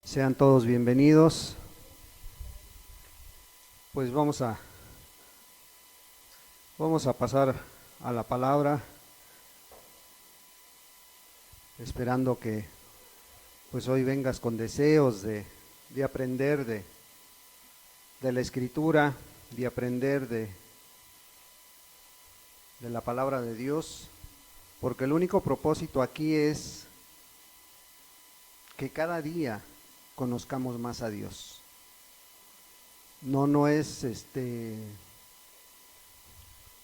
Sean todos bienvenidos. Pues vamos a pasar a la palabra, esperando que pues hoy vengas con deseos de aprender de la Escritura, de aprender de la palabra de Dios, porque el único propósito aquí es que cada día conozcamos más a Dios. No es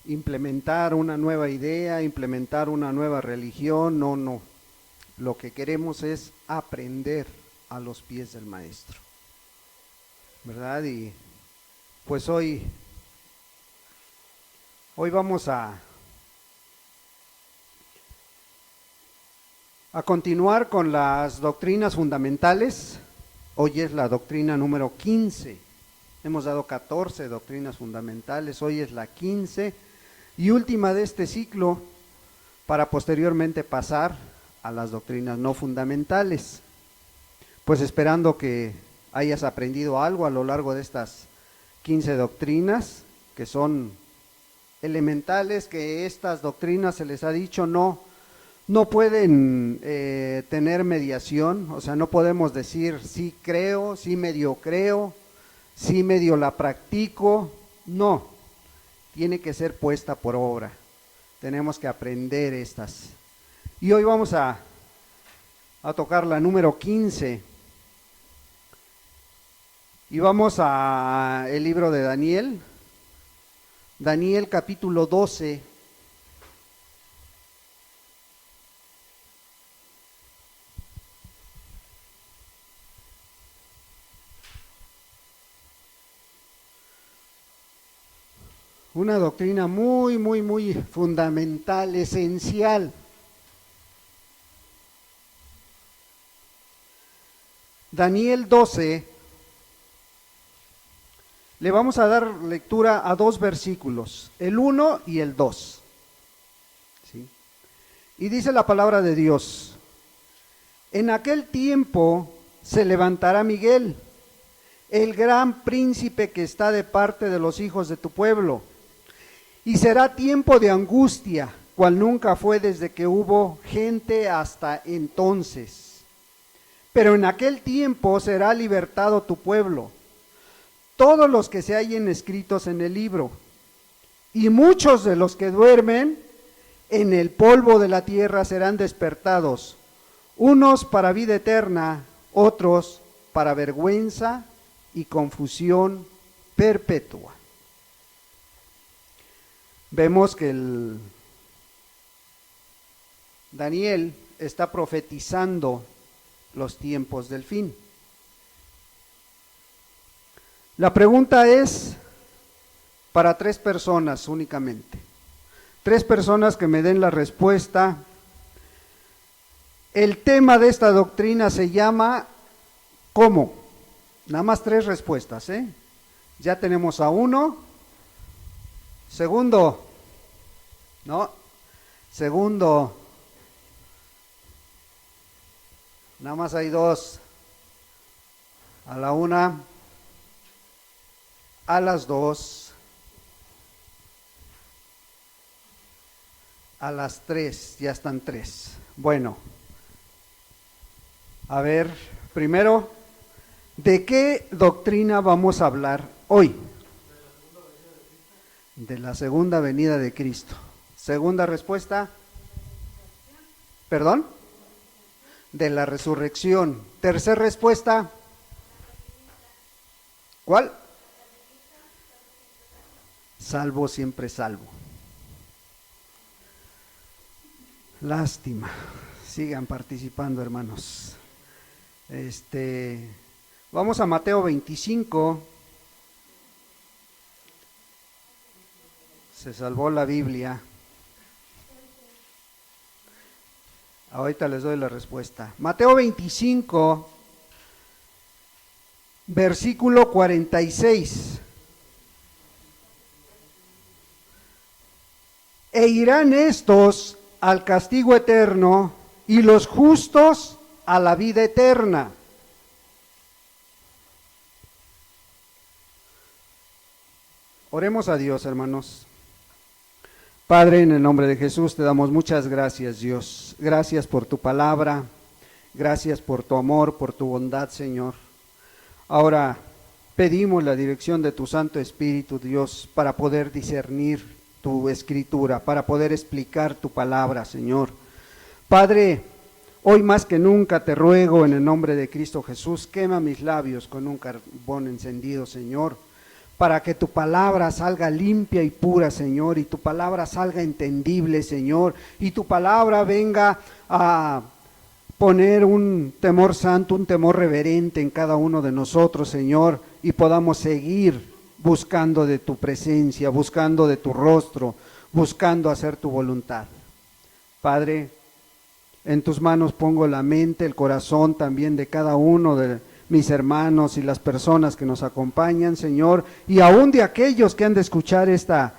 implementar una nueva idea, implementar una nueva religión, no. Lo que queremos es aprender a los pies del Maestro, ¿verdad? Y pues hoy vamos a continuar con las doctrinas fundamentales. Hoy es la doctrina número 15. Hemos dado 14 doctrinas fundamentales, hoy es la 15 y última de este ciclo, para posteriormente pasar a las doctrinas no fundamentales. Pues esperando que hayas aprendido algo a lo largo de estas 15 doctrinas, que son elementales, que estas doctrinas se les ha dicho no pueden tener mediación, o sea, no podemos decir sí creo, sí medio la practico, no, tiene que ser puesta por obra, tenemos que aprender estas. Y hoy vamos a tocar la número 15, y vamos a el libro de Daniel capítulo 12, una doctrina muy fundamental, esencial. Daniel 12, le vamos a dar lectura a dos versículos, el 1 y el 2. ¿Sí? Y dice la palabra de Dios: en aquel tiempo se levantará Miguel, el gran príncipe que está de parte de los hijos de tu pueblo, y será tiempo de angustia, cual nunca fue desde que hubo gente hasta entonces. Pero en aquel tiempo será libertado tu pueblo, todos los que se hallen escritos en el libro, y muchos de los que duermen en el polvo de la tierra serán despertados, unos para vida eterna, otros para vergüenza y confusión perpetua. Vemos que Daniel está profetizando los tiempos del fin. La pregunta es para 3 personas únicamente. 3 personas que me den la respuesta. El tema de esta doctrina se llama ¿cómo? Nada más 3 respuestas, ¿eh? Ya tenemos a uno. Segundo, nada más hay 2, a la 1, a las 2, a las 3, ya están 3. Bueno, a ver, primero, ¿de qué doctrina vamos a hablar hoy? De la segunda venida de Cristo. Segunda respuesta. ¿Perdón? De la resurrección. Tercera respuesta. ¿Cuál? Salvo siempre salvo. Lástima. Sigan participando, hermanos. Vamos a Mateo 25. Se salvó la Biblia. Ahorita les doy la respuesta. Mateo 25, versículo 46. E irán estos al castigo eterno y los justos a la vida eterna. Oremos a Dios, hermanos. Padre, en el nombre de Jesús te damos muchas gracias, Dios. Gracias por tu palabra, gracias por tu amor, por tu bondad, Señor. Ahora pedimos la dirección de tu Santo Espíritu, Dios, para poder discernir tu escritura, para poder explicar tu palabra, Señor. Padre, hoy más que nunca te ruego en el nombre de Cristo Jesús, quema mis labios con un carbón encendido, Señor, para que tu palabra salga limpia y pura, Señor, y tu palabra salga entendible, Señor, y tu palabra venga a poner un temor santo, un temor reverente en cada uno de nosotros, Señor, y podamos seguir buscando de tu presencia, buscando de tu rostro, buscando hacer tu voluntad. Padre, en tus manos pongo la mente, el corazón también de cada uno de mis hermanos y las personas que nos acompañan, Señor, y aún de aquellos que han de escuchar esta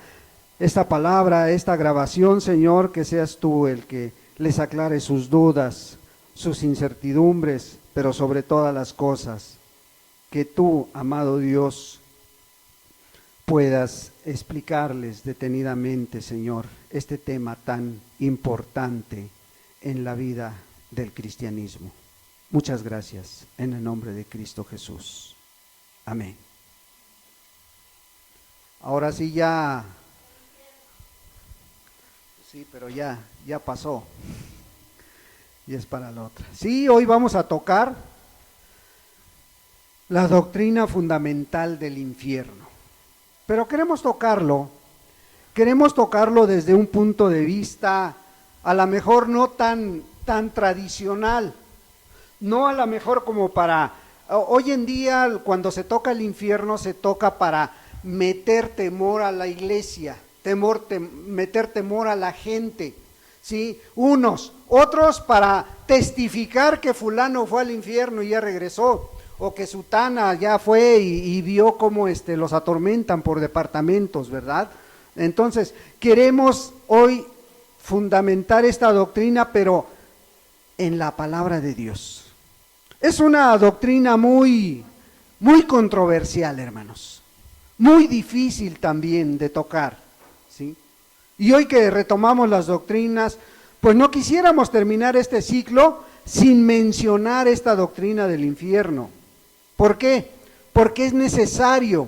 palabra, esta grabación, Señor, que seas tú el que les aclare sus dudas, sus incertidumbres, pero sobre todas las cosas, que tú, amado Dios, puedas explicarles detenidamente, Señor, este tema tan importante en la vida del cristianismo. Muchas gracias, en el nombre de Cristo Jesús. Amén. Ahora sí pero ya pasó. Y es para la otra. Sí, hoy vamos a tocar la doctrina fundamental del infierno. Pero queremos tocarlo desde un punto de vista a lo mejor no tan tradicional, no a lo mejor como para, hoy en día cuando se toca el infierno se toca para meter temor a la iglesia, meter temor a la gente, ¿sí? Otros para testificar que fulano fue al infierno y ya regresó, o que sutana ya fue y vio cómo los atormentan por departamentos, ¿verdad? Entonces, queremos hoy fundamentar esta doctrina, pero en la palabra de Dios. Es una doctrina muy controversial, hermanos, muy difícil también de tocar, ¿sí? Y hoy que retomamos las doctrinas, pues no quisiéramos terminar este ciclo sin mencionar esta doctrina del infierno. ¿Por qué? Porque es necesario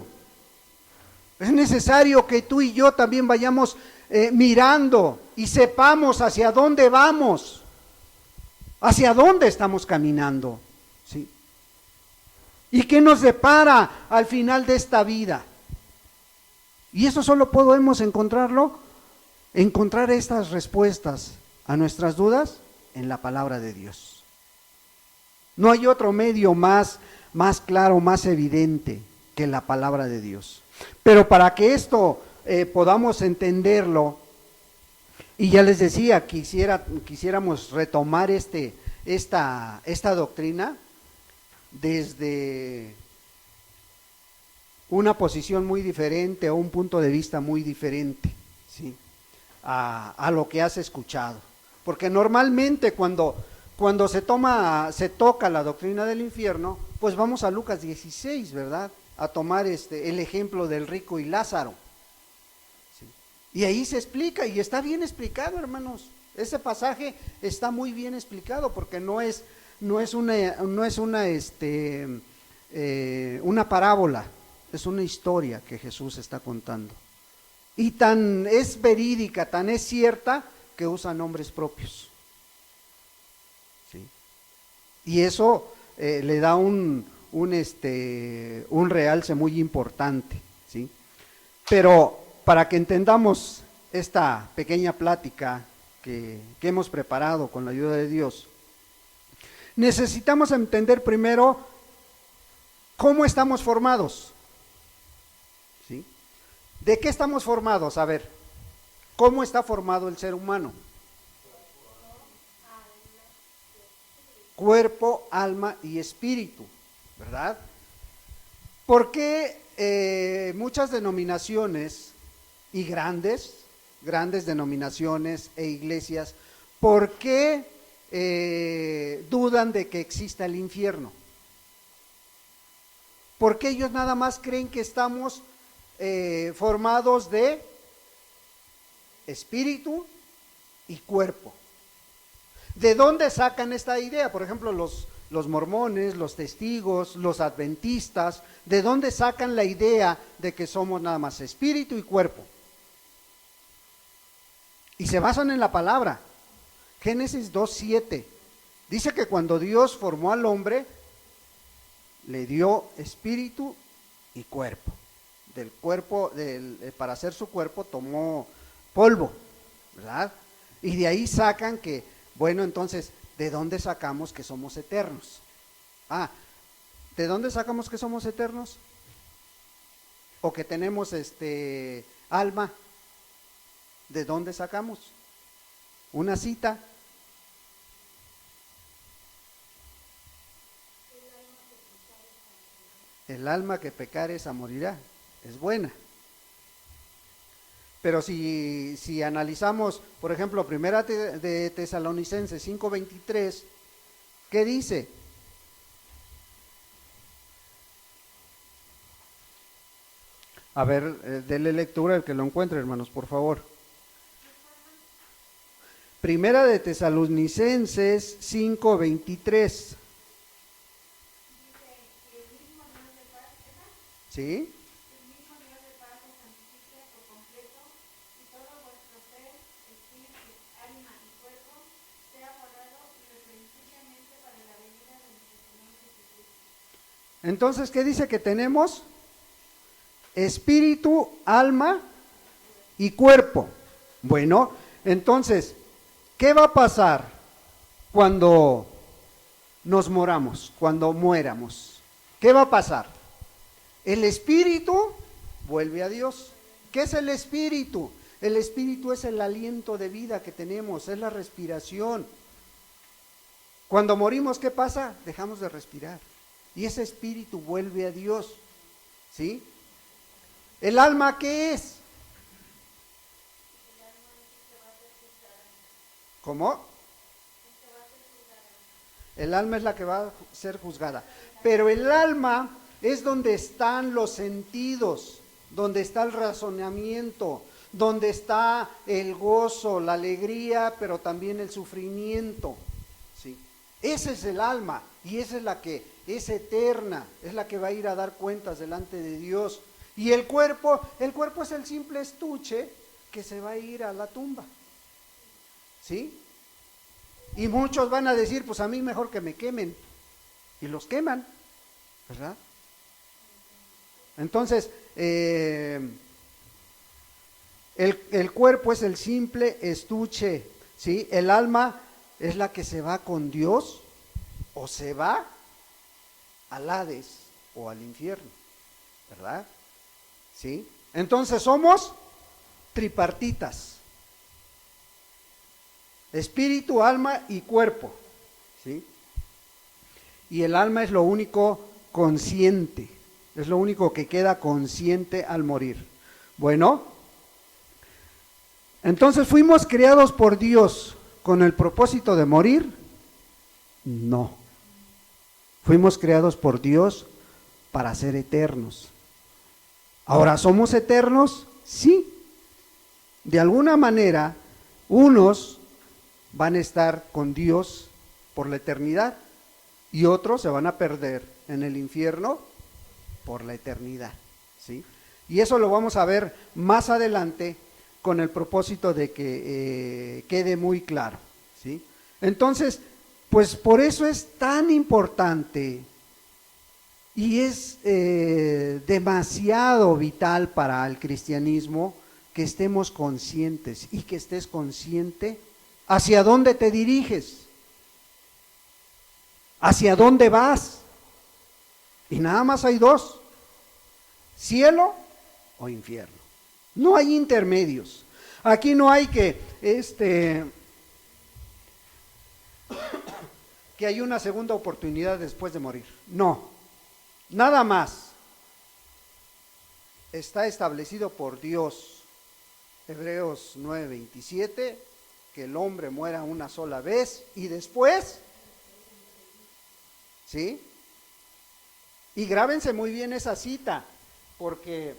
que tú y yo también vayamos mirando y sepamos hacia dónde vamos, hacia dónde estamos caminando, ¿sí? Y qué nos depara al final de esta vida. Y eso solo podemos encontrar estas respuestas a nuestras dudas en la palabra de Dios. No hay otro medio más claro, más evidente que la palabra de Dios. Pero para que esto podamos entenderlo, y ya les decía, quisiéramos retomar esta doctrina desde una posición muy diferente o un punto de vista muy diferente, ¿sí? a lo que has escuchado. Porque normalmente cuando se toca la doctrina del infierno, pues vamos a Lucas 16, ¿verdad? A tomar el ejemplo del rico y Lázaro. ¿Sí? Y ahí se explica, y está bien explicado, hermanos. Ese pasaje está muy bien explicado, porque no es una parábola, es una historia que Jesús está contando. Y tan es verídica, tan es cierta, que usa nombres propios. ¿Sí? Y eso le da un realce muy importante, ¿sí? Pero para que entendamos esta pequeña plática que hemos preparado con la ayuda de Dios, necesitamos entender primero cómo estamos formados, ¿sí? ¿De qué estamos formados? A ver, ¿cómo está formado el ser humano? Cuerpo, alma y espíritu, ¿verdad? ¿Por qué muchas denominaciones y grandes denominaciones e iglesias, por qué dudan de que exista el infierno? ¿Por qué ellos nada más creen que estamos formados de espíritu y cuerpo. ¿De dónde sacan esta idea? Por ejemplo, los mormones, los testigos, los adventistas, ¿de dónde sacan la idea de que somos nada más espíritu y cuerpo? Y se basan en la palabra. Génesis 2:7 dice que cuando Dios formó al hombre, le dio espíritu y cuerpo. Del cuerpo, para hacer su cuerpo tomó polvo, ¿verdad? Y de ahí sacan que, bueno, entonces, ¿de dónde sacamos que somos eternos? ¿De dónde sacamos que somos eternos? O que tenemos alma. ¿De dónde sacamos? Una cita. El alma que pecare esa morirá. Es buena. Pero si analizamos, por ejemplo, primera de Tesalonicenses 5:23, ¿qué dice? A ver, denle lectura el que lo encuentre, hermanos, por favor. Primera de Tesalonicenses 5:23. ¿Sí? Entonces, ¿qué dice que tenemos? Espíritu, alma y cuerpo. Bueno, entonces, ¿qué va a pasar cuando nos moramos, cuando muéramos? ¿Qué va a pasar? El espíritu vuelve a Dios. ¿Qué es el espíritu? El espíritu es el aliento de vida que tenemos, es la respiración. Cuando morimos, ¿qué pasa? Dejamos de respirar. Y ese espíritu vuelve a Dios. ¿Sí? ¿El alma qué es? ¿Cómo? El alma es la que va a ser juzgada. Pero el alma es donde están los sentidos, donde está el razonamiento, donde está el gozo, la alegría, pero también el sufrimiento. ¿Sí? Ese es el alma y esa es la que es eterna, es la que va a ir a dar cuentas delante de Dios. Y el cuerpo es el simple estuche que se va a ir a la tumba. ¿Sí? Y muchos van a decir, pues a mí mejor que me quemen. Y los queman, ¿verdad? Entonces, el cuerpo es el simple estuche, ¿sí? El alma es la que se va con Dios o se va al Hades o al infierno, ¿verdad? ¿Sí? Entonces somos tripartitas. Espíritu, alma y cuerpo, ¿sí? Y el alma es lo único consciente, es lo único que queda consciente al morir. Bueno, entonces ¿fuimos creados por Dios con el propósito de morir? No. Fuimos creados por Dios para ser eternos. Ahora, ¿somos eternos? Sí. De alguna manera, unos van a estar con Dios por la eternidad y otros se van a perder en el infierno por la eternidad, ¿sí? Y eso lo vamos a ver más adelante con el propósito de que quede muy claro, ¿sí? Entonces, pues por eso es tan importante y es demasiado vital para el cristianismo que estemos conscientes y que estés consciente hacia dónde te diriges, hacia dónde vas. Y nada más hay dos, cielo o infierno. No hay intermedios. Aquí no hay que hay una segunda oportunidad después de morir. No, nada más. Está establecido por Dios. Hebreos 9:27, que el hombre muera una sola vez y después, ¿sí? Y grábense muy bien esa cita, porque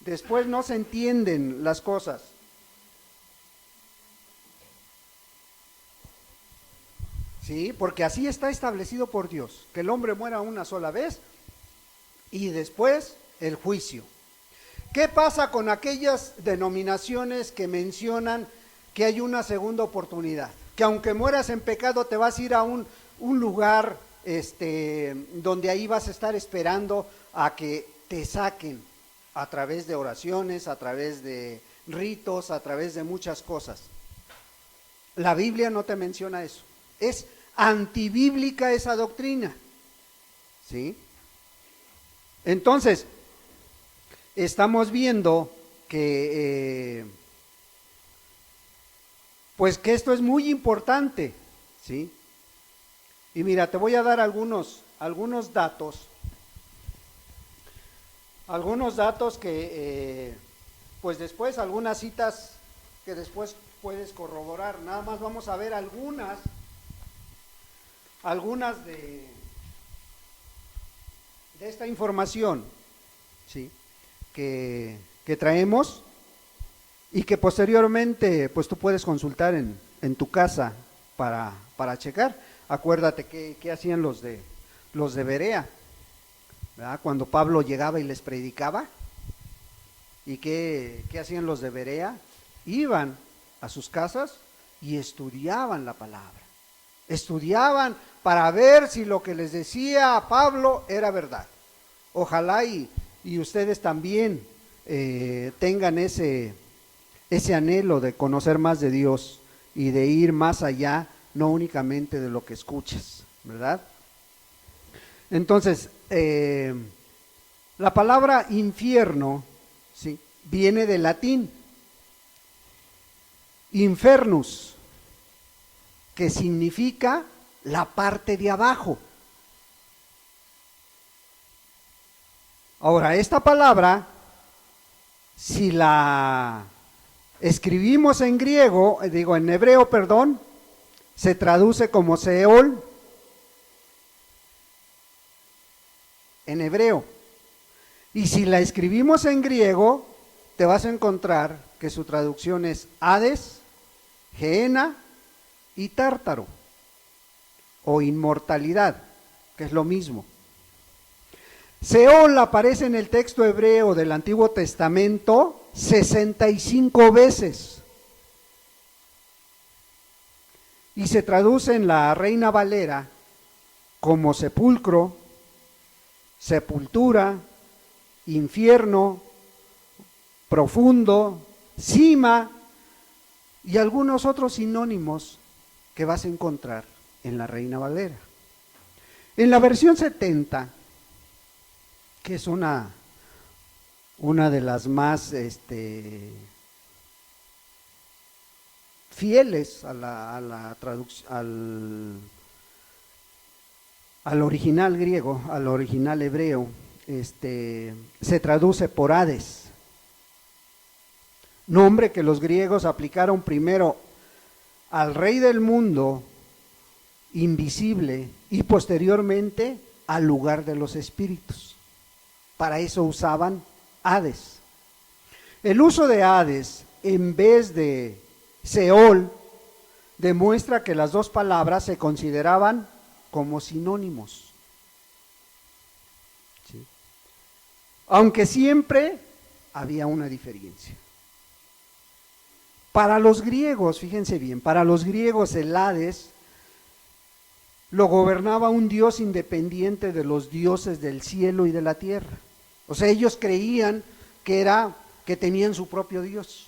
después no se entienden las cosas. Sí, porque así está establecido por Dios, que el hombre muera una sola vez y después el juicio. ¿Qué pasa con aquellas denominaciones que mencionan que hay una segunda oportunidad? Que aunque mueras en pecado te vas a ir a un lugar donde ahí vas a estar esperando a que te saquen a través de oraciones, a través de ritos, a través de muchas cosas. La Biblia no te menciona eso. Es antibíblica esa doctrina. ¿Sí? Entonces, estamos viendo que pues que esto es muy importante, ¿sí? Y mira, te voy a dar algunos datos que pues después, algunas citas que después puedes corroborar. Nada más vamos a ver algunas de esta información, ¿sí? que traemos y que posteriormente pues tú puedes consultar en tu casa para checar. Acuérdate que hacían los de Berea, ¿verdad? Cuando Pablo llegaba y les predicaba. ¿Y qué hacían los de Berea? Iban a sus casas y estudiaban la palabra. Estudiaban para ver si lo que les decía Pablo era verdad. Ojalá y ustedes también tengan ese anhelo de conocer más de Dios y de ir más allá, no únicamente de lo que escuchas, ¿verdad? Entonces, la palabra infierno, ¿sí?, viene del latín infernus, que significa la parte de abajo. Ahora, esta palabra, si la escribimos en en hebreo, perdón, se traduce como Seol en hebreo. Y si la escribimos en griego, te vas a encontrar que su traducción es Hades, Gehenna y Tártaro, o inmortalidad, que es lo mismo. Seol aparece en el texto hebreo del Antiguo Testamento 65 veces. Y se traduce en la Reina Valera como sepulcro, sepultura, infierno, profundo, cima y algunos otros sinónimos que vas a encontrar en la Reina Valera. En la versión 70, que es una de las más fieles a la traducción, al original griego, al original hebreo, se traduce por Hades, nombre que los griegos aplicaron primero al rey del mundo invisible y posteriormente al lugar de los espíritus. Para eso usaban Hades. El uso de Hades en vez de Seol demuestra que las dos palabras se consideraban como sinónimos. ¿Sí? Aunque siempre había una diferencia. Para los griegos, fíjense bien, para los griegos el Hades lo gobernaba un dios independiente de los dioses del cielo y de la tierra. O sea, ellos creían que tenían su propio dios,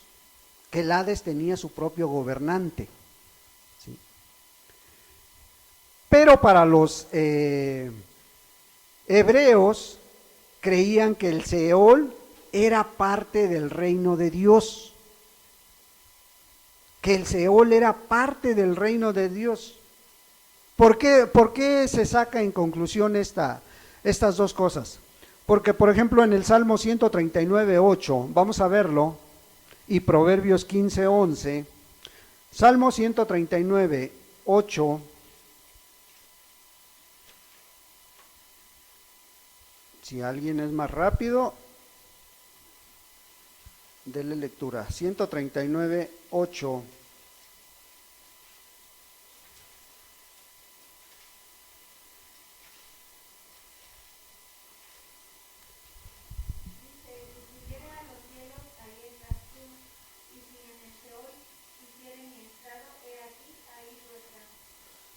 que el Hades tenía su propio gobernante. ¿Sí? Pero para los hebreos creían que el Seol era parte del reino de Dios, que el Seol era parte del reino de Dios. ¿Por qué se saca en conclusión estas dos cosas? Porque, por ejemplo, en el Salmo 139:8, vamos a verlo, y Proverbios 15:11, Salmo 139:8, si alguien es más rápido, Dele lectura. 139, 8.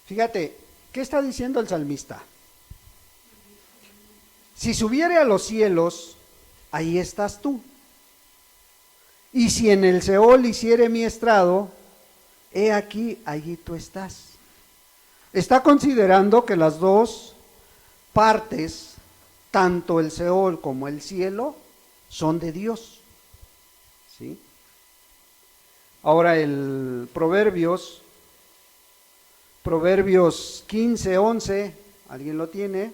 Fíjate, ¿qué está diciendo el salmista? Si subiere a los cielos, ahí estás tú. Y si en el Seol hiciere mi estrado, he aquí, allí tú estás. Está considerando que las dos partes, tanto el Seol como el cielo, son de Dios. ¿Sí? Ahora el Proverbios 15, 11, ¿alguien lo tiene?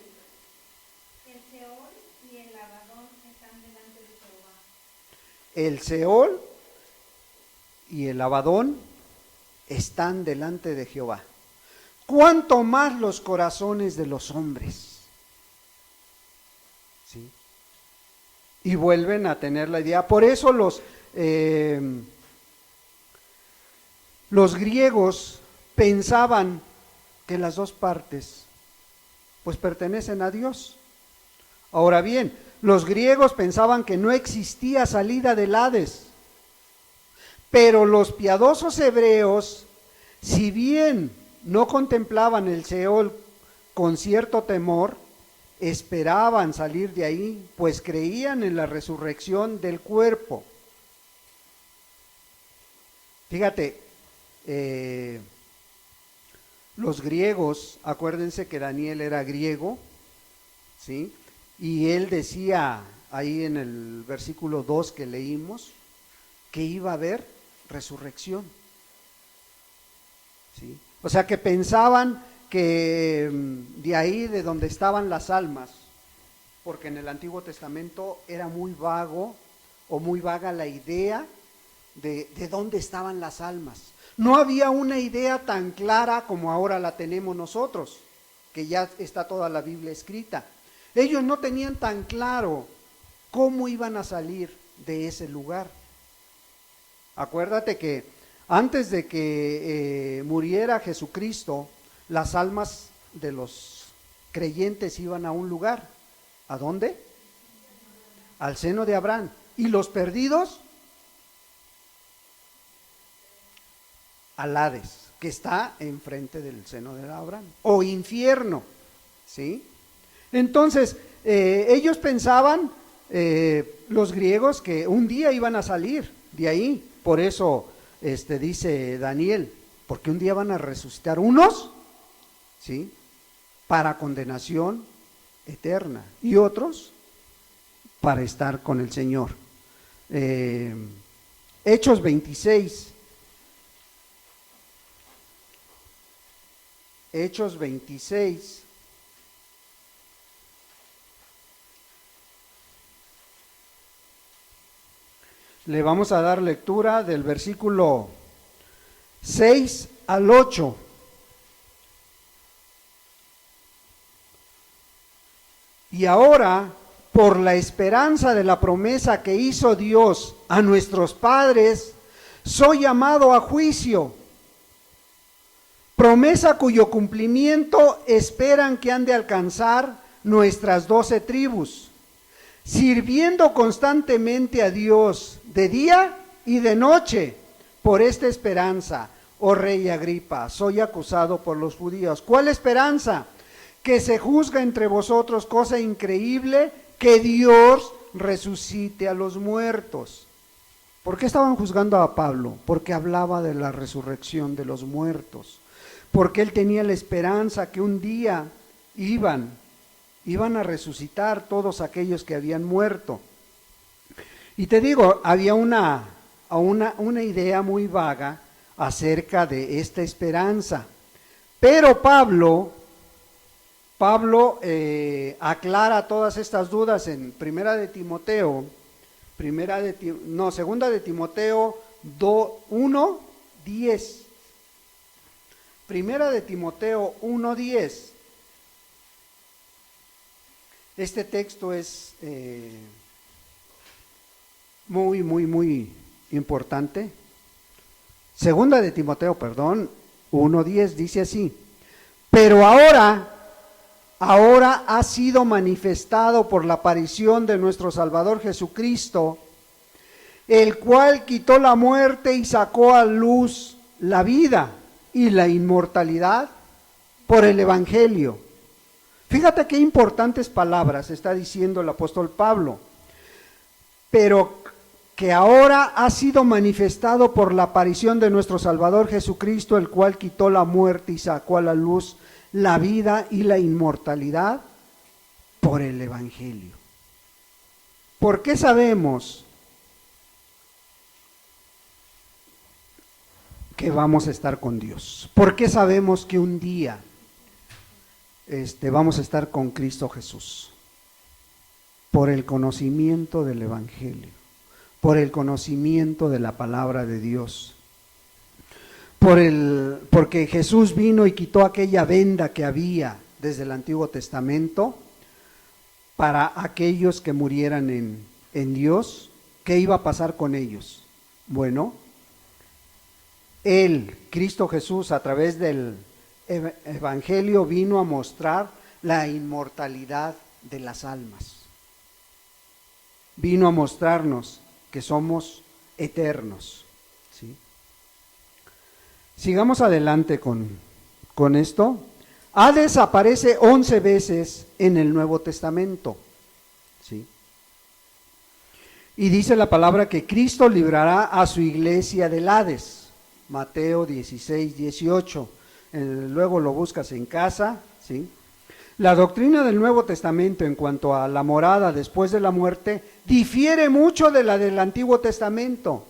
El Seol y el Abadón están delante de Jehová. El Seol y el Abadón están delante de Jehová. ¿Cuánto más los corazones de los hombres? ¿Sí? Y vuelven a tener la idea. Por eso los griegos pensaban que las dos partes pues pertenecen a Dios. Ahora bien, los griegos pensaban que no existía salida del Hades, pero los piadosos hebreos, si bien no contemplaban el Seol con cierto temor, esperaban salir de ahí, pues creían en la resurrección del cuerpo. Fíjate, los griegos, acuérdense que Daniel era griego, ¿sí? Y él decía ahí en el versículo 2 que leímos, que iba a haber resurrección, ¿sí? O sea que pensaban que de ahí de donde estaban las almas, porque en el Antiguo Testamento era muy vago o muy vaga la idea de dónde estaban las almas. No había una idea tan clara como ahora la tenemos nosotros, que ya está toda la Biblia escrita. Ellos no tenían tan claro cómo iban a salir de ese lugar. Acuérdate que antes de que muriera Jesucristo, las almas de los creyentes iban a un lugar. ¿A dónde? Al seno de Abraham. ¿Y los perdidos? Al Hades, que está enfrente del seno de Abraham, o infierno, ¿sí? Entonces, ellos pensaban, los griegos, que un día iban a salir de ahí. Por eso dice Daniel, porque un día van a resucitar unos, ¿sí?, para condenación eterna, y otros para estar con el Señor. Hechos 26. Hechos 26. Le vamos a dar lectura del versículo 6 al 8. Y ahora, por la esperanza de la promesa que hizo Dios a nuestros padres, soy llamado a juicio. Promesa cuyo cumplimiento esperan que han de alcanzar nuestras 12 tribus, sirviendo constantemente a Dios de día y de noche. Por esta esperanza, oh rey Agripa, soy acusado por los judíos. ¿Cuál esperanza? Que se juzga entre vosotros cosa increíble, que Dios resucite a los muertos. ¿Por qué estaban juzgando a Pablo? Porque hablaba de la resurrección de los muertos. Porque él tenía la esperanza que un día iban a resucitar todos aquellos que habían muerto. Y te digo, había una idea muy vaga acerca de esta esperanza. Pero Pablo aclara todas estas dudas en segunda de Timoteo 1:10. Primera de Timoteo 1:10. Este texto es muy, muy, muy importante. Segunda de Timoteo, 1:10 dice así: pero ahora ha sido manifestado por la aparición de nuestro Salvador Jesucristo, el cual quitó la muerte y sacó a luz la vida y la inmortalidad por el Evangelio. Fíjate qué importantes palabras está diciendo el apóstol Pablo. Pero que ahora ha sido manifestado por la aparición de nuestro Salvador Jesucristo, el cual quitó la muerte y sacó a la luz la vida y la inmortalidad por el Evangelio. ¿Por qué sabemos que vamos a estar con Dios? ¿Por qué sabemos que un día vamos a estar con Cristo Jesús? Por el conocimiento del Evangelio, por el conocimiento de la palabra de Dios, porque Jesús vino y quitó aquella venda que había desde el Antiguo Testamento para aquellos que murieran en Dios. ¿Qué iba a pasar con ellos? Bueno, Cristo Jesús, a través del Evangelio, vino a mostrar la inmortalidad de las almas. Vino a mostrarnos que somos eternos, ¿sí? Sigamos adelante con esto. Hades aparece 11 veces en el Nuevo Testamento, ¿sí? Y dice la palabra que Cristo librará a su iglesia del Hades. Mateo 16:18. Luego lo buscas en casa, ¿sí? La doctrina del Nuevo Testamento en cuanto a la morada después de la muerte difiere mucho de la del Antiguo Testamento.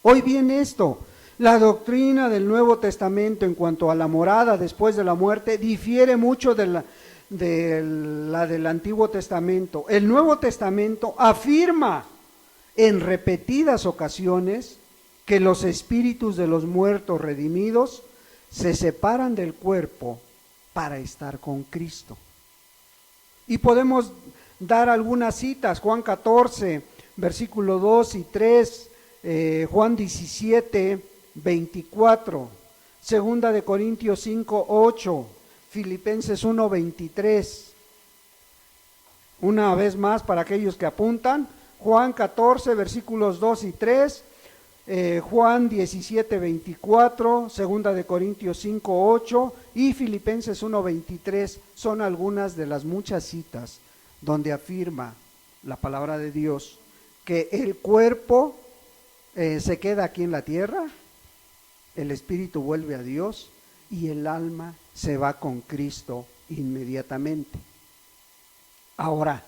Hoy bien esto, la doctrina del Nuevo Testamento en cuanto a la morada después de la muerte difiere mucho de la del Antiguo Testamento. El Nuevo Testamento afirma en repetidas ocasiones que los espíritus de los muertos redimidos se separan del cuerpo para estar con Cristo. Y podemos dar algunas citas: Juan 14, versículo 2 y 3, Juan 17, 24, Segunda de Corintios 5, 8, Filipenses 1, 23. Una vez más, para aquellos que apuntan, Juan 14, versículos 2 y 3, Juan 17, 24, Segunda de Corintios 5, 8 y Filipenses 1, 23 son algunas de las muchas citas donde afirma la palabra de Dios que el cuerpo se queda aquí en la tierra, el espíritu vuelve a Dios y el alma se va con Cristo inmediatamente. Ahora,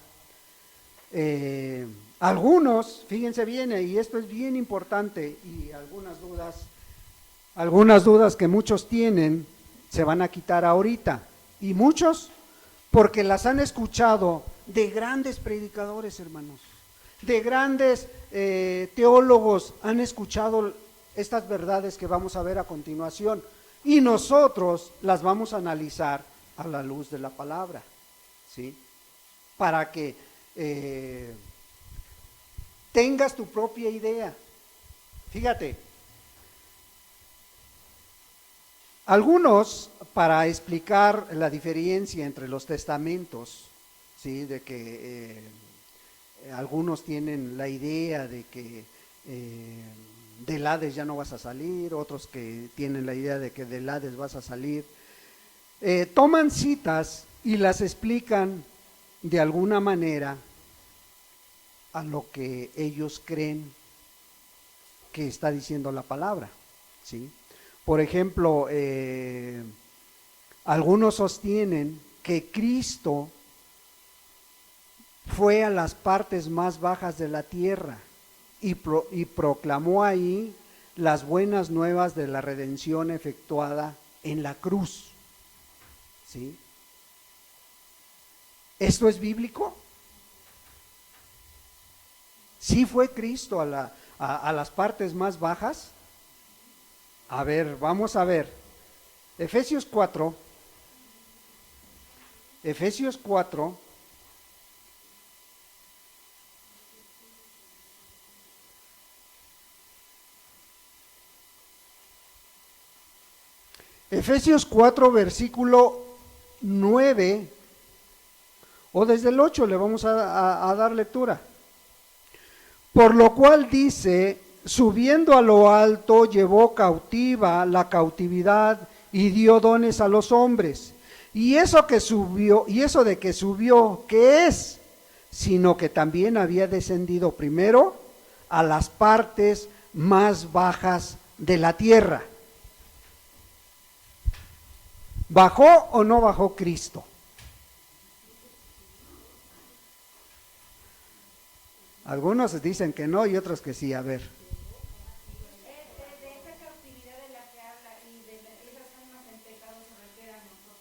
algunos, fíjense bien, y esto es bien importante, y algunas dudas que muchos tienen se van a quitar ahorita, y muchos porque las han escuchado de grandes predicadores, hermanos, de grandes teólogos, han escuchado estas verdades que vamos a ver a continuación, y nosotros las vamos a analizar a la luz de la palabra, ¿sí? Para que tengas tu propia idea. Fíjate, algunos, para explicar la diferencia entre los testamentos, ¿sí? De que algunos tienen la idea de que del Hades ya no vas a salir, otros que tienen la idea de que del Hades vas a salir, toman citas y las explican de alguna manera a lo que ellos creen que está diciendo la palabra, ¿sí? Por ejemplo, algunos sostienen que Cristo fue a las partes más bajas de la tierra y proclamó ahí las buenas nuevas de la redención efectuada en la cruz, ¿sí? ¿Esto es bíblico? ¿Sí fue Cristo a las partes más bajas? A ver, vamos a ver. Efesios 4, Efesios 4, versículo 9, o desde el 8 le vamos a dar lectura. Por lo cual dice, subiendo a lo alto, llevó cautiva la cautividad y dio dones a los hombres. Y eso de que subió, ¿qué es? Sino que también había descendido primero a las partes más bajas de la tierra. ¿Bajó o no bajó Cristo? Algunos dicen que no y otros que sí. A ver. De esa cautividad de la que habla y de esas almas en pecado se refiere a nosotros,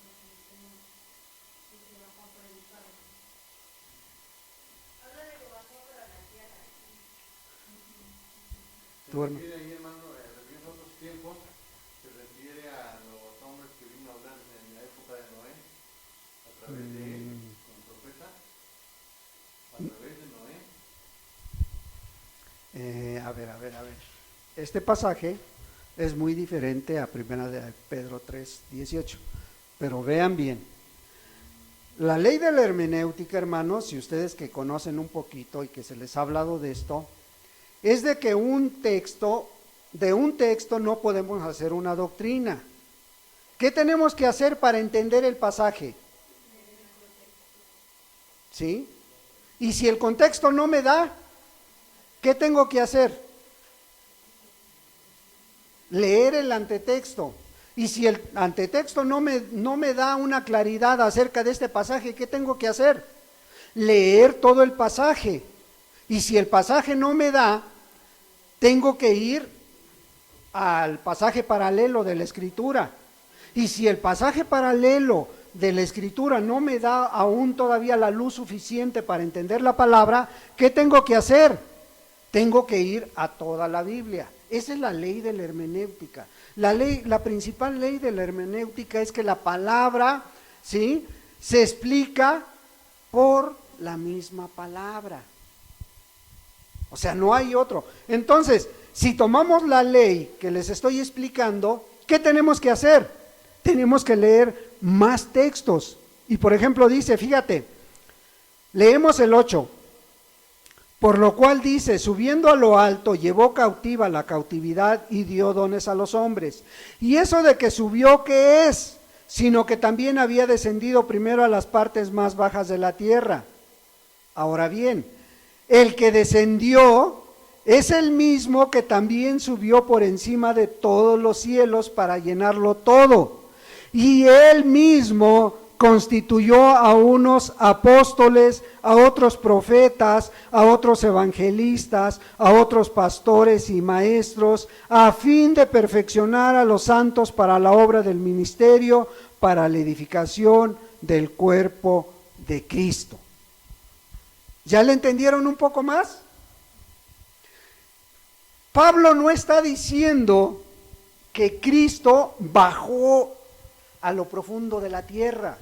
que se bajó por el Padre. Habla de que bajó para la tierra. Se refiere ahí, hermano, refiriendo a otros tiempos, se refiere a los hombres que vino a hablar en la época de Noé, a través de él, como profeta, a través de Noé. A ver. Este pasaje es muy diferente a 1 de Pedro 3, 18. Pero vean bien. La ley de la hermenéutica, hermanos, si ustedes que conocen un poquito y que se les ha hablado de esto, es de que de un texto no podemos hacer una doctrina. ¿Qué tenemos que hacer para entender el pasaje? ¿Sí? Y si el contexto no me da, ¿qué tengo que hacer? Leer el antetexto. Y si el antetexto no me da una claridad acerca de este pasaje, ¿qué tengo que hacer? Leer todo el pasaje. Y si el pasaje no me da, tengo que ir al pasaje paralelo de la Escritura. Y si el pasaje paralelo de la Escritura no me da aún todavía la luz suficiente para entender la palabra, ¿qué tengo que hacer? Tengo que ir a toda la Biblia. Esa es la ley de la hermenéutica. La principal ley de la hermenéutica es que la palabra, ¿sí?, se explica por la misma palabra. O sea, no hay otro. Entonces, si tomamos la ley que les estoy explicando, ¿qué tenemos que hacer? Tenemos que leer más textos. Y por ejemplo dice, fíjate, leemos el 8. Por lo cual dice, subiendo a lo alto, llevó cautiva la cautividad y dio dones a los hombres. Y eso de que subió, ¿qué es? Sino que también había descendido primero a las partes más bajas de la tierra. Ahora bien, el que descendió es el mismo que también subió por encima de todos los cielos para llenarlo todo. Y él mismo constituyó a unos apóstoles, a otros profetas, a otros evangelistas, a otros pastores y maestros, a fin de perfeccionar a los santos para la obra del ministerio, para la edificación del cuerpo de Cristo. ¿Ya le entendieron un poco más? Pablo no está diciendo que Cristo bajó a lo profundo de la tierra.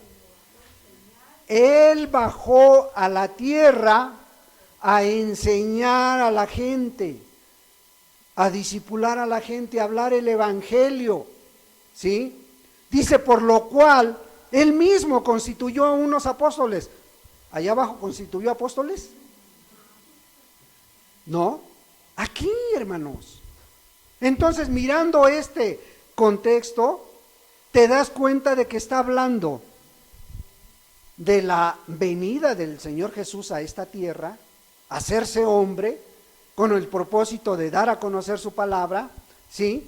Él bajó a la tierra a enseñar a la gente, a discipular a la gente, a hablar el evangelio, ¿sí? Dice, por lo cual, él mismo constituyó a unos apóstoles. ¿Allá abajo constituyó apóstoles? No, aquí, hermanos. Entonces, mirando este contexto, te das cuenta de que está hablando de la venida del Señor Jesús a esta tierra, hacerse hombre, con el propósito de dar a conocer su palabra, ¿sí?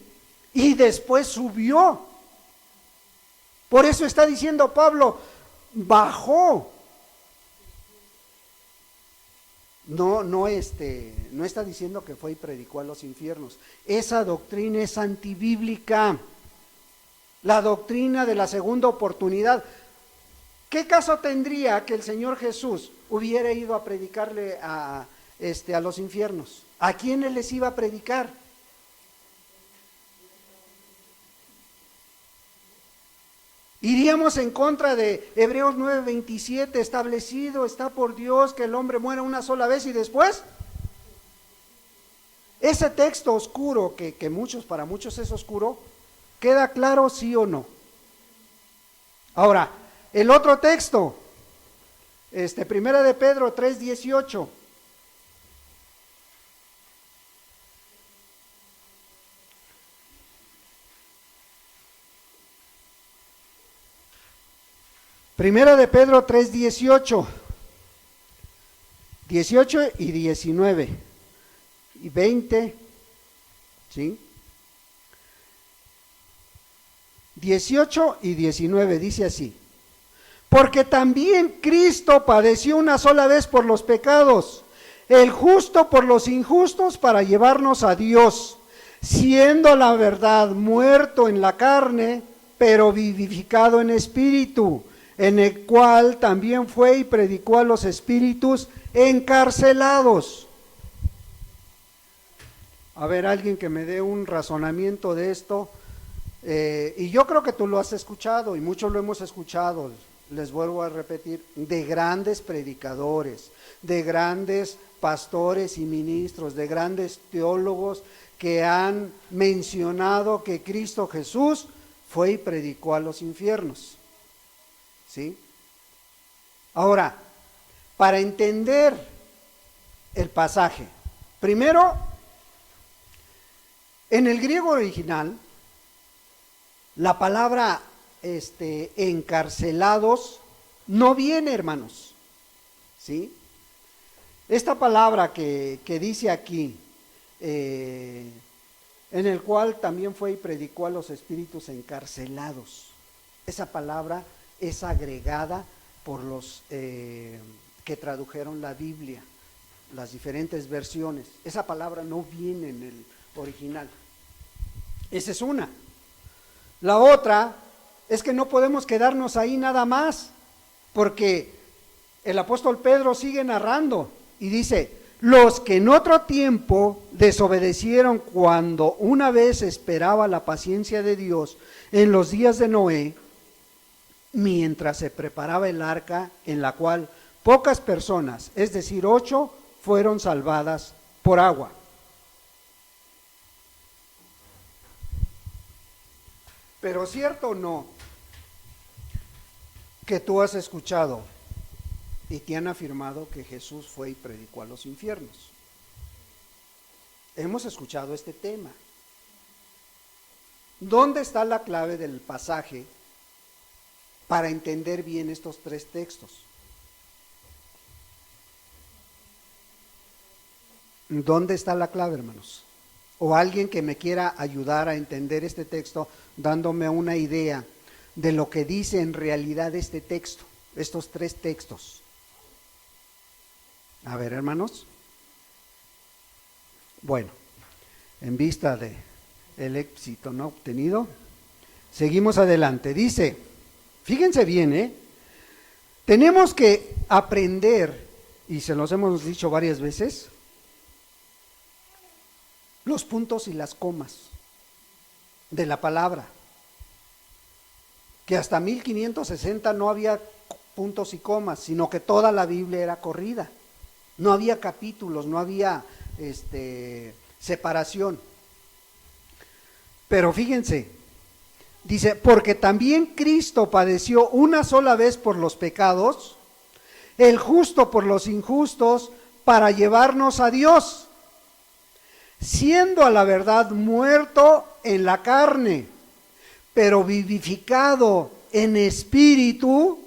Y después subió. Por eso está diciendo Pablo, bajó. No está diciendo que fue y predicó a los infiernos. Esa doctrina es antibíblica. La doctrina de la segunda oportunidad. ¿Qué caso tendría que el Señor Jesús hubiera ido a predicarle a los infiernos? ¿A quiénes les iba a predicar? Iríamos en contra de Hebreos 9:27, establecido está por Dios que el hombre muera una sola vez y después. Ese texto oscuro, que para muchos es oscuro, ¿queda claro sí o no? Ahora, el otro texto, Primera de Pedro 3:18. Primera de Pedro 3:18, 18 y 19 y 20, ¿sí? 18 y 19 dice así: porque también Cristo padeció una sola vez por los pecados, el justo por los injustos, para llevarnos a Dios, siendo la verdad muerto en la carne, pero vivificado en espíritu, en el cual también fue y predicó a los espíritus encarcelados. A ver, alguien que me dé un razonamiento de esto, y yo creo que tú lo has escuchado y muchos lo hemos escuchado, les vuelvo a repetir, de grandes predicadores, de grandes pastores y ministros, de grandes teólogos que han mencionado que Cristo Jesús fue y predicó a los infiernos. ¿Sí? Ahora, para entender el pasaje, primero, en el griego original, la palabra encarcelados no viene, hermanos, ¿sí? Esta palabra que dice aquí, en el cual también fue y predicó a los espíritus encarcelados, esa palabra es agregada por los que tradujeron la Biblia, las diferentes versiones. Esa palabra no viene en el original. Esa es una. La otra es que no podemos quedarnos ahí nada más, porque el apóstol Pedro sigue narrando y dice: los que en otro tiempo desobedecieron cuando una vez esperaba la paciencia de Dios en los días de Noé, mientras se preparaba el arca, en la cual pocas personas, es decir, 8, fueron salvadas por agua. Pero cierto o no, que tú has escuchado y te han afirmado que Jesús fue y predicó a los infiernos. Hemos escuchado este tema. ¿Dónde está la clave del pasaje para entender bien estos tres textos? ¿Dónde está la clave, hermanos? O alguien que me quiera ayudar a entender este texto, dándome una idea de lo que dice en realidad este texto, estos tres textos. A ver, hermanos. Bueno, en vista de el éxito no obtenido, seguimos adelante. Dice, fíjense bien, tenemos que aprender, y se los hemos dicho varias veces, los puntos y las comas de la palabra, que hasta 1560 no había puntos y comas, sino que toda la Biblia era corrida, no había capítulos, no había separación. Pero fíjense, dice, porque también Cristo padeció una sola vez por los pecados, el justo por los injustos, para llevarnos a Dios, siendo a la verdad muerto en la carne, pero vivificado en espíritu,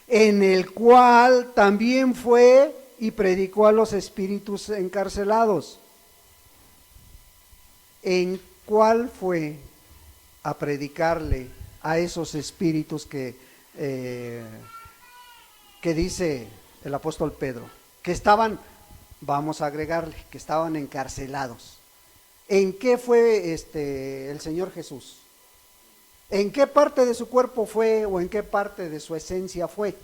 en el cual también fue y predicó a los espíritus encarcelados. ¿En cuál fue a predicarle a esos espíritus que dice el apóstol Pedro? Que estaban, vamos a agregarle, que estaban encarcelados. ¿En qué fue el Señor Jesús? ¿En qué parte de su cuerpo fue o en qué parte de su esencia fue?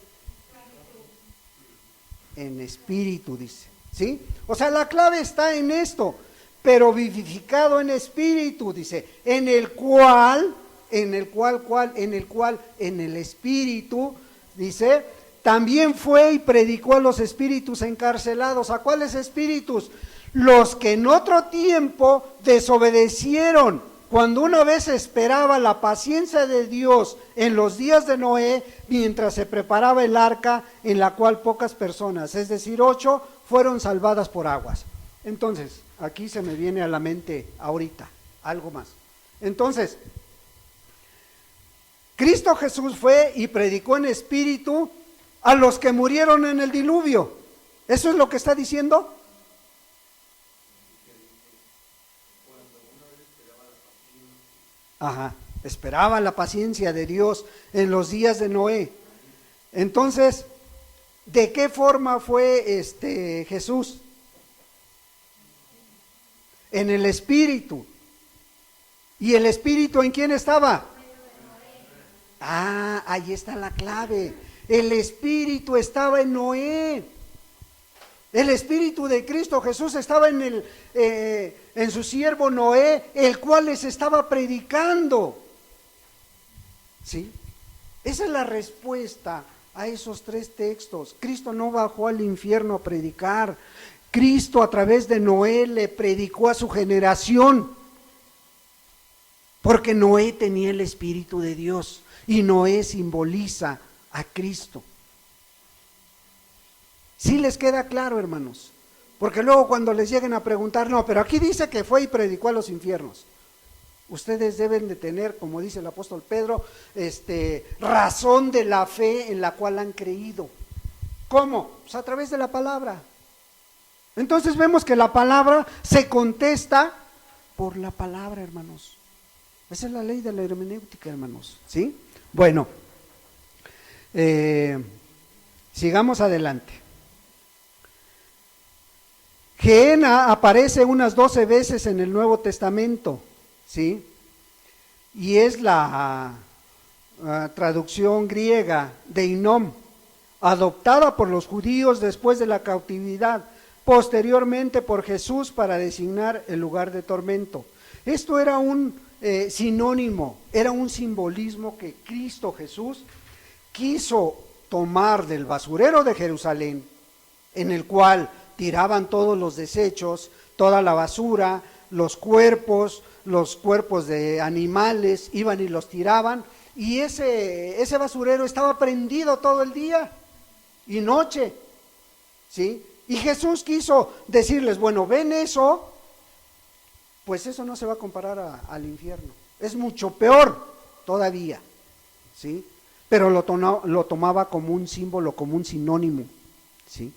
En espíritu, dice, ¿sí? O sea, la clave está en esto, pero vivificado en espíritu, dice, en el espíritu, dice, también fue y predicó a los espíritus encarcelados. ¿A cuáles espíritus? Los que en otro tiempo desobedecieron cuando una vez esperaba la paciencia de Dios en los días de Noé, mientras se preparaba el arca en la cual pocas personas, es decir, 8, fueron salvadas por aguas. Entonces, aquí se me viene a la mente ahorita algo más. Entonces, Cristo Jesús fue y predicó en espíritu a los que murieron en el diluvio. ¿Eso es lo que está diciendo? Ajá, esperaba la paciencia de Dios en los días de Noé. Entonces, ¿de qué forma fue Jesús? En el Espíritu. ¿Y el Espíritu en quién estaba? Ah, ahí está la clave. El Espíritu estaba en Noé. El Espíritu de Cristo Jesús estaba en su siervo Noé, el cual les estaba predicando. ¿Sí? Esa es la respuesta a esos 3 textos. Cristo no bajó al infierno a predicar. Cristo a través de Noé le predicó a su generación. Porque Noé tenía el Espíritu de Dios y Noé simboliza a Cristo. ¿Sí les queda claro, hermanos? Porque luego cuando les lleguen a preguntar, no, pero aquí dice que fue y predicó a los infiernos. Ustedes deben de tener, como dice el apóstol Pedro, razón de la fe en la cual han creído. ¿Cómo? Pues a través de la palabra. Entonces vemos que la palabra se contesta por la palabra, hermanos. Esa es la ley de la hermenéutica, hermanos. ¿Sí? Bueno, sigamos adelante. Gehenna aparece unas 12 veces en el Nuevo Testamento, ¿sí? Y es la traducción griega de Hinnom, adoptada por los judíos después de la cautividad, posteriormente por Jesús para designar el lugar de tormento. Esto era un sinónimo, era un simbolismo que Cristo Jesús quiso tomar del basurero de Jerusalén, en el cual tiraban todos los desechos, toda la basura, los cuerpos de animales, iban y los tiraban, y ese basurero estaba prendido todo el día y noche, ¿sí? Y Jesús quiso decirles, bueno, ven eso, pues eso no se va a comparar al infierno, es mucho peor todavía, ¿sí? Pero lo tomaba como un símbolo, como un sinónimo, ¿sí?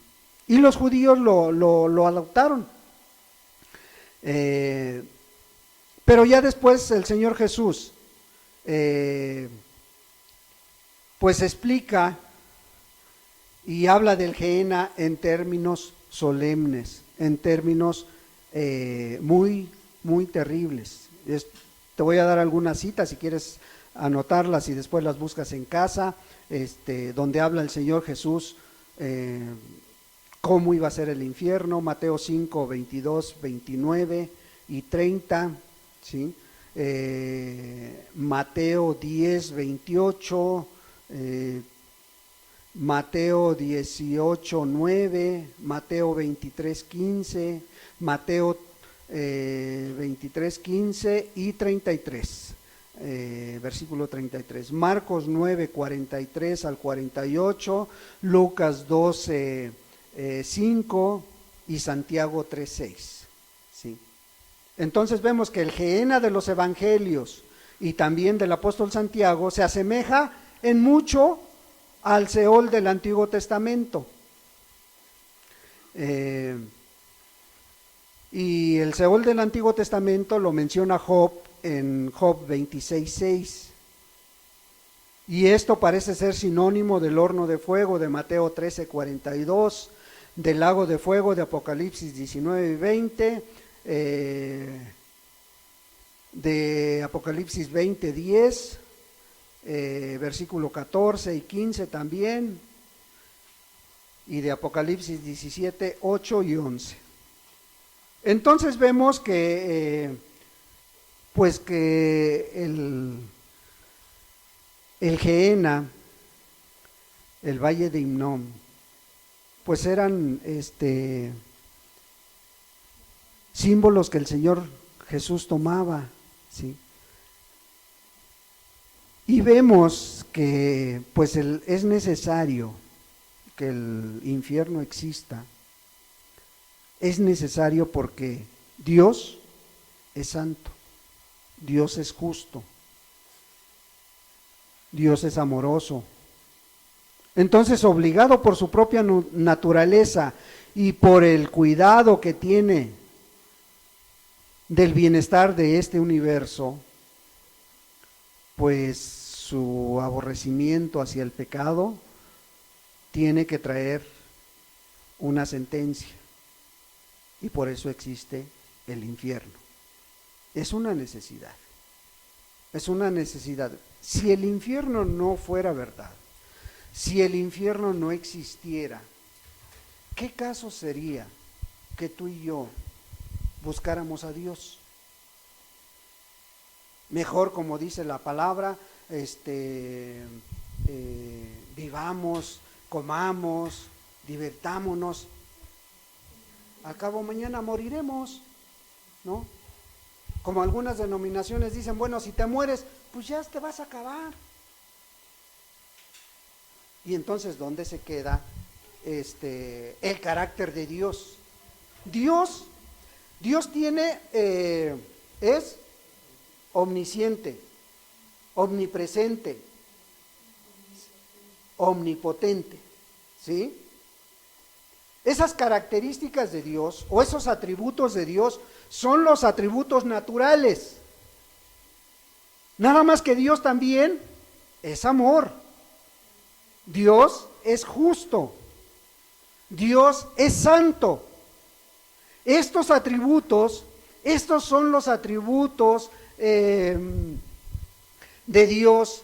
Y los judíos lo adoptaron. Pero ya después el Señor Jesús pues explica y habla del Gehenna en términos solemnes, en términos muy, muy terribles. Te voy a dar algunas citas si quieres anotarlas y después las buscas en casa, donde habla el Señor Jesús cómo iba a ser el infierno. Mateo 5, 22, 29 y 30, ¿sí? Mateo 10, 28, Mateo 18, 9, Mateo 23, 15, Mateo 23, 15 y 33, versículo 33, Marcos 9, 43 al 48, Lucas 12, 5 y Santiago 3, 6, ¿sí? Entonces vemos que el Gehenna de los evangelios y también del apóstol Santiago se asemeja en mucho al Seol del Antiguo Testamento. Y el Seol del Antiguo Testamento lo menciona Job en Job 26, 6. Y esto parece ser sinónimo del horno de fuego de Mateo 13, 42, del lago de fuego de Apocalipsis 19 y 20, de Apocalipsis 20, 10, versículo 14 y 15 también, y de Apocalipsis 17, 8 y 11. Entonces vemos que pues que el Gehenna, el valle de Hinnom, pues eran símbolos que el Señor Jesús tomaba ¿sí? Y vemos que pues es necesario que el infierno exista. Es necesario porque Dios es santo, Dios es justo, Dios es amoroso. Entonces, obligado por su propia naturaleza y por el cuidado que tiene del bienestar de este universo, pues su aborrecimiento hacia el pecado tiene que traer una sentencia, y por eso existe el infierno. Es una necesidad, es una necesidad. Si el infierno no fuera verdad, si el infierno no existiera, ¿qué caso sería que tú y yo buscáramos a Dios? Mejor, como dice la palabra, vivamos, comamos, divertámonos. Al cabo mañana moriremos, ¿no? Como algunas denominaciones dicen, bueno, si te mueres, pues ya te vas a acabar. Y entonces, ¿dónde se queda el carácter de Dios? Dios tiene, es omnisciente, omnipresente, omnipotente, ¿sí? Esas características de Dios o esos atributos de Dios son los atributos naturales. Nada más que Dios también es amor. Dios es justo. Dios es santo. Estos atributos, estos son los atributos de Dios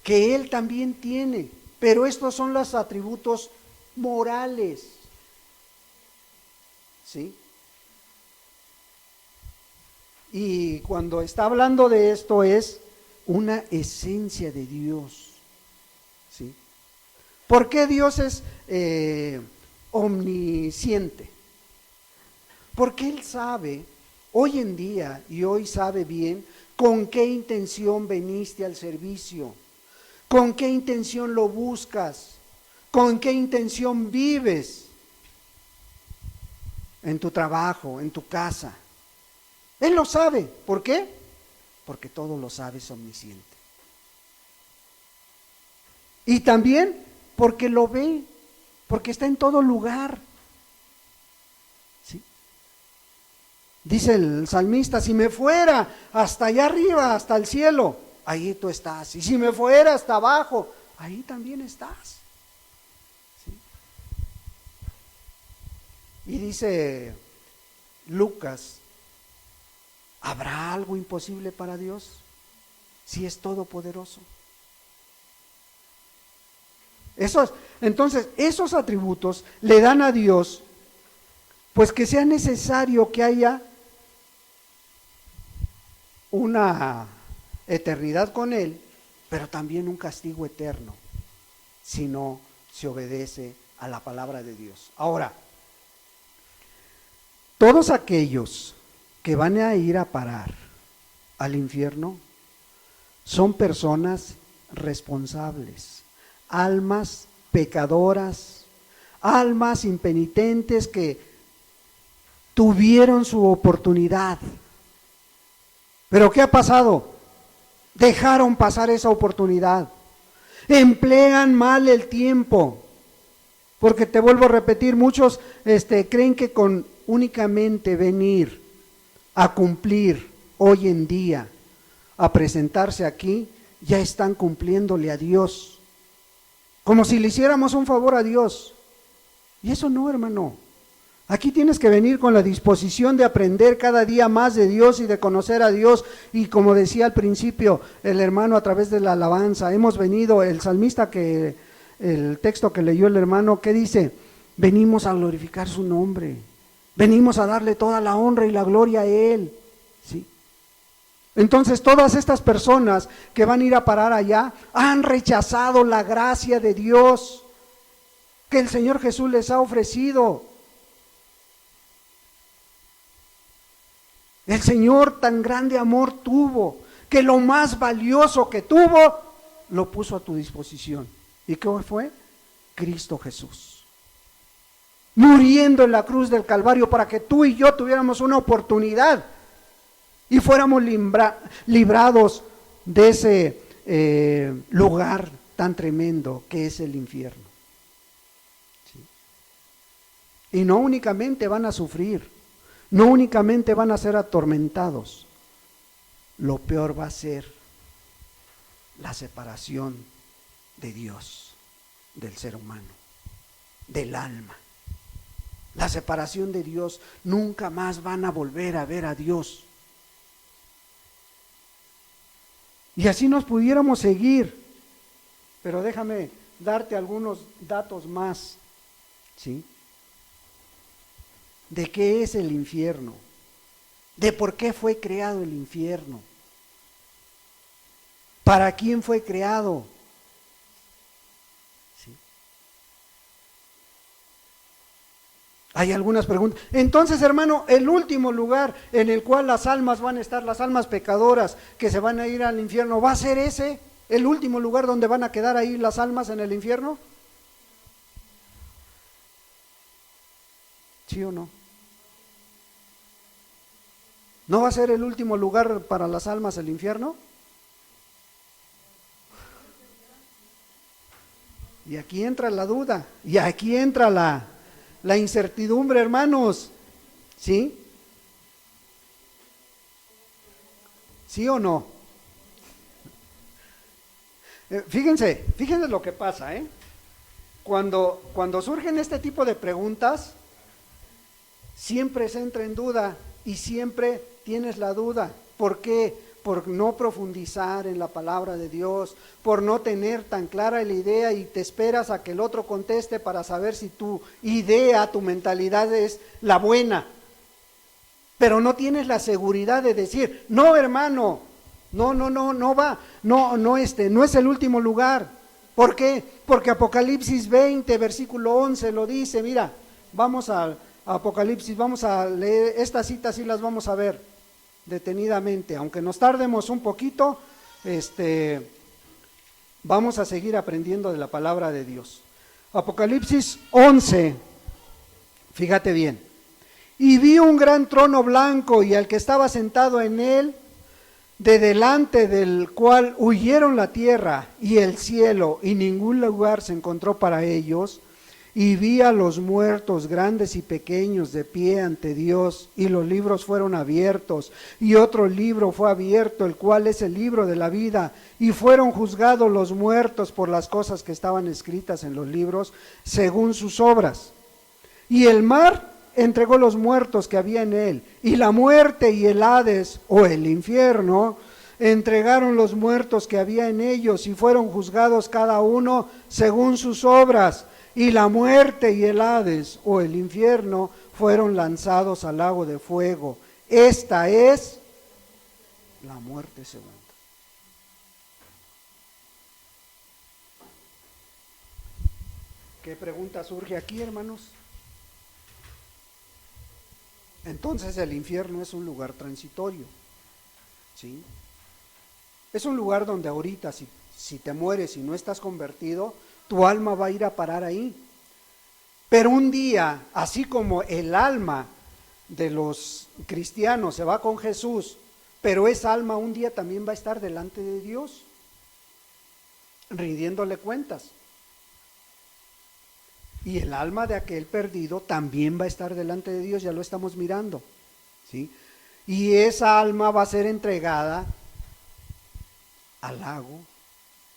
que Él también tiene, pero estos son los atributos morales, ¿sí? Y cuando está hablando de esto es una esencia de Dios, ¿sí? ¿Por qué Dios es omnisciente? Porque Él sabe, hoy en día y hoy sabe bien con qué intención veniste al servicio, con qué intención lo buscas, con qué intención vives en tu trabajo, en tu casa. Él lo sabe. ¿Por qué? Porque todo lo sabe, es omnisciente. Y también porque lo ve, porque está en todo lugar. ¿Sí? Dice el salmista, si me fuera hasta allá arriba, hasta el cielo, ahí tú estás. Y si me fuera hasta abajo, ahí también estás. ¿Sí? Y dice Lucas, ¿habrá algo imposible para Dios si es todopoderoso? Entonces, esos atributos le dan a Dios, pues que sea necesario que haya una eternidad con Él, pero también un castigo eterno, si no se obedece a la palabra de Dios. Ahora, todos aquellos que van a ir a parar al infierno son personas responsables, almas pecadoras, almas impenitentes que tuvieron su oportunidad. ¿Pero qué ha pasado? Dejaron pasar esa oportunidad. Emplean mal el tiempo. Porque te vuelvo a repetir, muchos creen que con únicamente venir a cumplir hoy en día, a presentarse aquí, ya están cumpliéndole a Dios. Como si le hiciéramos un favor a Dios. Y eso no, hermano. Aquí tienes que venir con la disposición de aprender cada día más de Dios y de conocer a Dios. Y como decía al principio el hermano a través de la alabanza, hemos venido, el salmista el texto que leyó el hermano, ¿qué dice? Venimos a glorificar su nombre. Venimos a darle toda la honra y la gloria a Él. ¿Sí? Entonces todas estas personas que van a ir a parar allá han rechazado la gracia de Dios que el Señor Jesús les ha ofrecido. El Señor tan grande amor tuvo, que lo más valioso que tuvo, lo puso a tu disposición. ¿Y qué fue? Cristo Jesús. Muriendo en la cruz del Calvario para que tú y yo tuviéramos una oportunidad y fuéramos librados de ese lugar tan tremendo que es el infierno. ¿Sí? Y no únicamente van a sufrir, no únicamente van a ser atormentados, lo peor va a ser la separación de Dios, del ser humano, del alma. La separación de Dios, nunca más van a volver a ver a Dios. Y así nos pudiéramos seguir, pero déjame darte algunos datos más, ¿sí? De qué es el infierno, de por qué fue creado el infierno, para quién fue creado. ¿Sí? Hay algunas preguntas. Entonces, hermano, el último lugar en el cual las almas van a estar, las almas pecadoras que se van a ir al infierno, ¿va a ser ese el último lugar donde van a quedar ahí las almas en el infierno? ¿Sí o no? ¿No va a ser el último lugar para las almas el infierno? Y aquí entra la duda, y aquí entra la incertidumbre, hermanos. ¿Sí? ¿Sí o no? Fíjense lo que pasa, ¿eh? Cuando surgen este tipo de preguntas, siempre se entra en duda y siempre tienes la duda. ¿Por qué? Por no profundizar en la palabra de Dios, por no tener tan clara la idea y te esperas a que el otro conteste para saber si tu idea, tu mentalidad es la buena. Pero no tienes la seguridad de decir, no, hermano, no va, no es el último lugar. ¿Por qué? Porque Apocalipsis 20, versículo 11 lo dice. Mira, vamos a Apocalipsis, vamos a leer estas citas y las vamos a ver detenidamente, aunque nos tardemos un poquito, vamos a seguir aprendiendo de la palabra de Dios. Apocalipsis 11, fíjate bien. Y vi un gran trono blanco y al que estaba sentado en él, de delante del cual huyeron la tierra y el cielo, y ningún lugar se encontró para ellos. Y vi a los muertos, grandes y pequeños, de pie ante Dios, y los libros fueron abiertos, y otro libro fue abierto, el cual es el libro de la vida, y fueron juzgados los muertos por las cosas que estaban escritas en los libros, según sus obras. Y el mar entregó los muertos que había en él, y la muerte y el Hades, o el infierno, entregaron los muertos que había en ellos, y fueron juzgados cada uno según sus obras. Y la muerte y el Hades, o el infierno, fueron lanzados al lago de fuego. Esta es la muerte segunda. ¿Qué pregunta surge aquí, hermanos? Entonces el infierno es un lugar transitorio, ¿sí? Es un lugar donde ahorita, si te mueres y no estás convertido, tu alma va a ir a parar ahí. Pero un día, así como el alma de los cristianos se va con Jesús, pero esa alma un día también va a estar delante de Dios, rindiéndole cuentas. Y el alma de aquel perdido también va a estar delante de Dios, ya lo estamos mirando, ¿sí? Y esa alma va a ser entregada al lago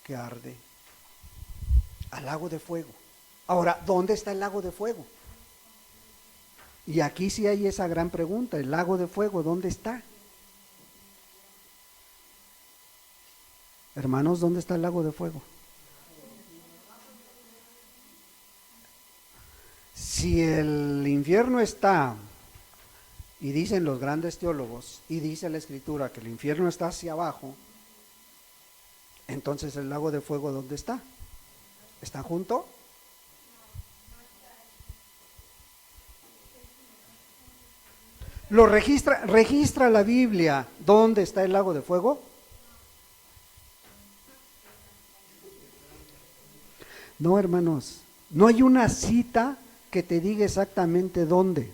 que arde, al lago de fuego. Ahora, ¿dónde está el lago de fuego? Y aquí sí hay esa gran pregunta, el lago de fuego, ¿dónde está? Hermanos, ¿dónde está el lago de fuego? Si el infierno está, y dicen los grandes teólogos, y dice la Escritura que el infierno está hacia abajo, entonces el lago de fuego, ¿dónde está? ¿Está junto? Lo registra la Biblia. ¿Dónde está el lago de fuego? No, hermanos, no hay una cita que te diga exactamente dónde.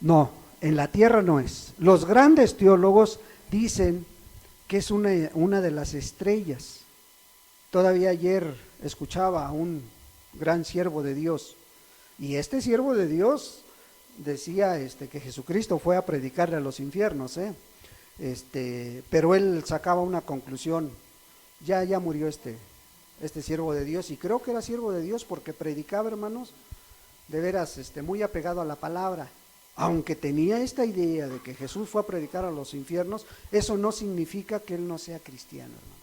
No, en la tierra no es. Los grandes teólogos dicen que es una de las estrellas. Todavía ayer escuchaba a un gran siervo de Dios, y este siervo de Dios decía que Jesucristo fue a predicarle a los infiernos, pero él sacaba una conclusión. Ya murió este siervo de Dios, y creo que era siervo de Dios porque predicaba, hermanos, de veras muy apegado a la palabra. Aunque tenía esta idea de que Jesús fue a predicar a los infiernos, eso no significa que él no sea cristiano, hermanos.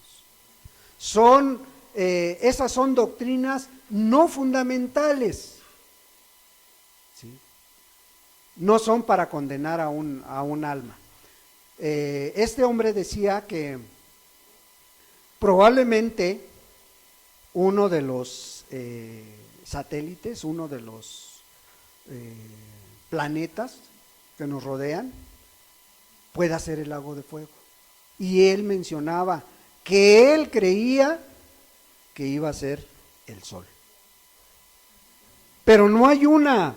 Esas son doctrinas no fundamentales, ¿sí? No son para condenar a un alma. Este hombre decía que probablemente uno de los satélites, uno de los planetas que nos rodean, pueda ser el lago de fuego. Y él mencionaba que él creía que iba a ser el sol. Pero no hay una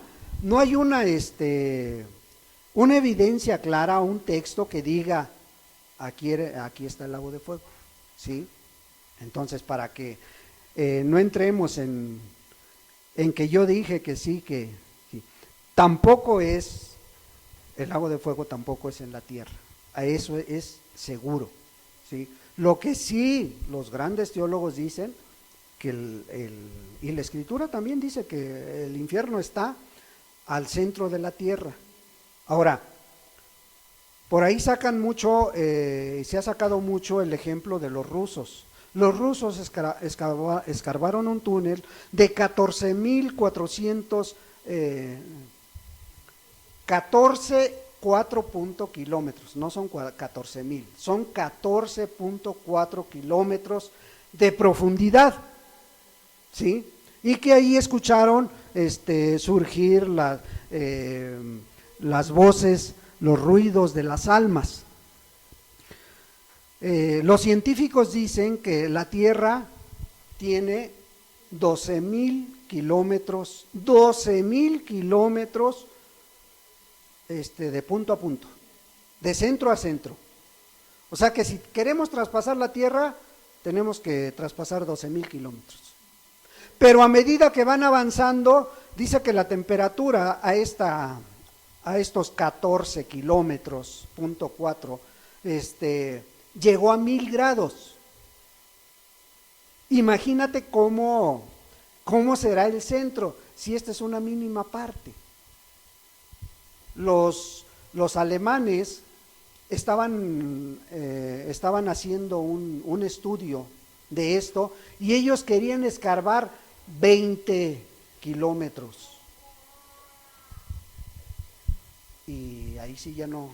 evidencia clara, un texto que diga aquí está el lago de fuego, ¿sí? Entonces, para que no entremos en que yo dije que sí, que sí. Tampoco es, el lago de fuego tampoco es en la tierra, a eso es seguro, ¿sí? Lo que sí los grandes teólogos dicen, que y la Escritura también dice que el infierno está al centro de la tierra. Ahora, por ahí sacan mucho, se ha sacado mucho el ejemplo de los rusos. Los rusos escarbaron un túnel de 14,400 14,4 kilómetros, no son 14,000, son 14,4 kilómetros de profundidad, ¿sí? Y que ahí escucharon surgir las voces, los ruidos de las almas. Los científicos dicen que la Tierra tiene 12,000 kilómetros, de punto a punto, de centro a centro. O sea que si queremos traspasar la Tierra, tenemos que traspasar 12,000 kilómetros. Pero a medida que van avanzando, dice que la temperatura a estos 14 kilómetros, punto 4, llegó a 1000 grados. Imagínate cómo será el centro, si esta es una mínima parte. Los alemanes estaban haciendo un estudio de esto, y ellos querían escarbar 20 kilómetros. Y ahí sí ya no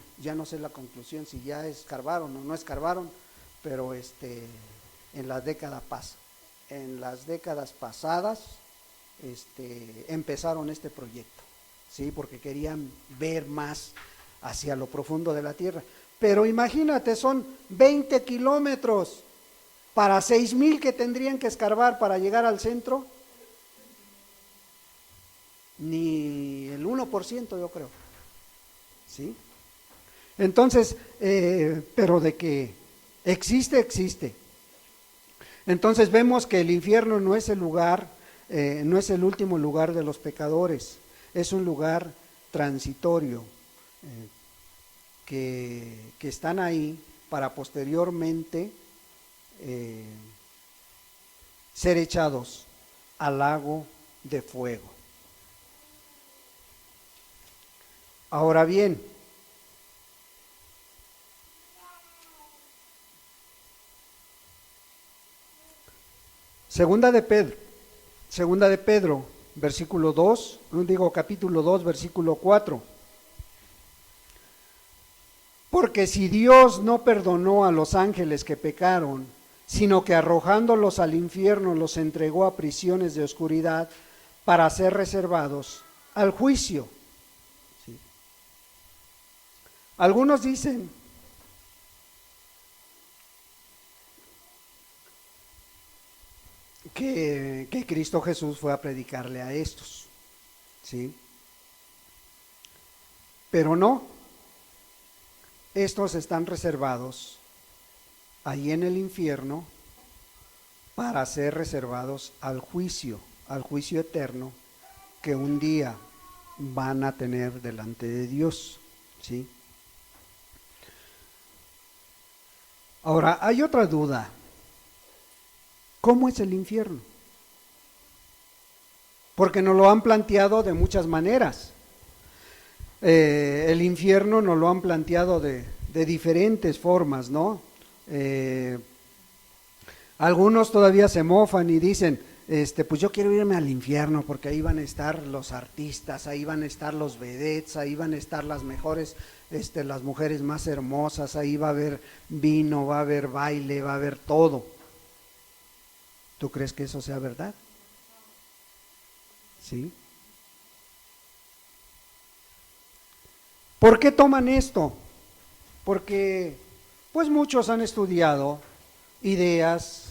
sé la conclusión, si ya escarbaron o no escarbaron, pero en las décadas pasadas empezaron este proyecto, ¿sí? Porque querían ver más hacia lo profundo de la tierra. Pero imagínate, son 20 kilómetros para 6,000 que tendrían que escarbar para llegar al centro, ni el 1%, yo creo, ¿sí? Entonces, pero de que existe. Entonces vemos que el infierno no es el lugar, no es el último lugar de los pecadores, es un lugar transitorio, que están ahí para posteriormente ser echados al lago de fuego. Ahora bien, Segunda de Pedro, versículo 2, capítulo 2, versículo 4. Porque si Dios no perdonó a los ángeles que pecaron, sino que arrojándolos al infierno los entregó a prisiones de oscuridad para ser reservados al juicio. Algunos dicen que Cristo Jesús fue a predicarle a estos, ¿sí? Pero no, estos están reservados ahí en el infierno para ser reservados al juicio eterno que un día van a tener delante de Dios, ¿sí? Ahora, hay otra duda. ¿Cómo es el infierno? Porque nos lo han planteado de muchas maneras. El infierno nos lo han planteado de diferentes formas, ¿no? Algunos todavía se mofan y dicen, pues yo quiero irme al infierno porque ahí van a estar los artistas, ahí van a estar los vedettes, ahí van a estar las mejores, las mujeres más hermosas, ahí va a haber vino, va a haber baile, va a haber todo. ¿Tú crees que eso sea verdad? ¿Sí? ¿Por qué toman esto? Porque pues muchos han estudiado ideas,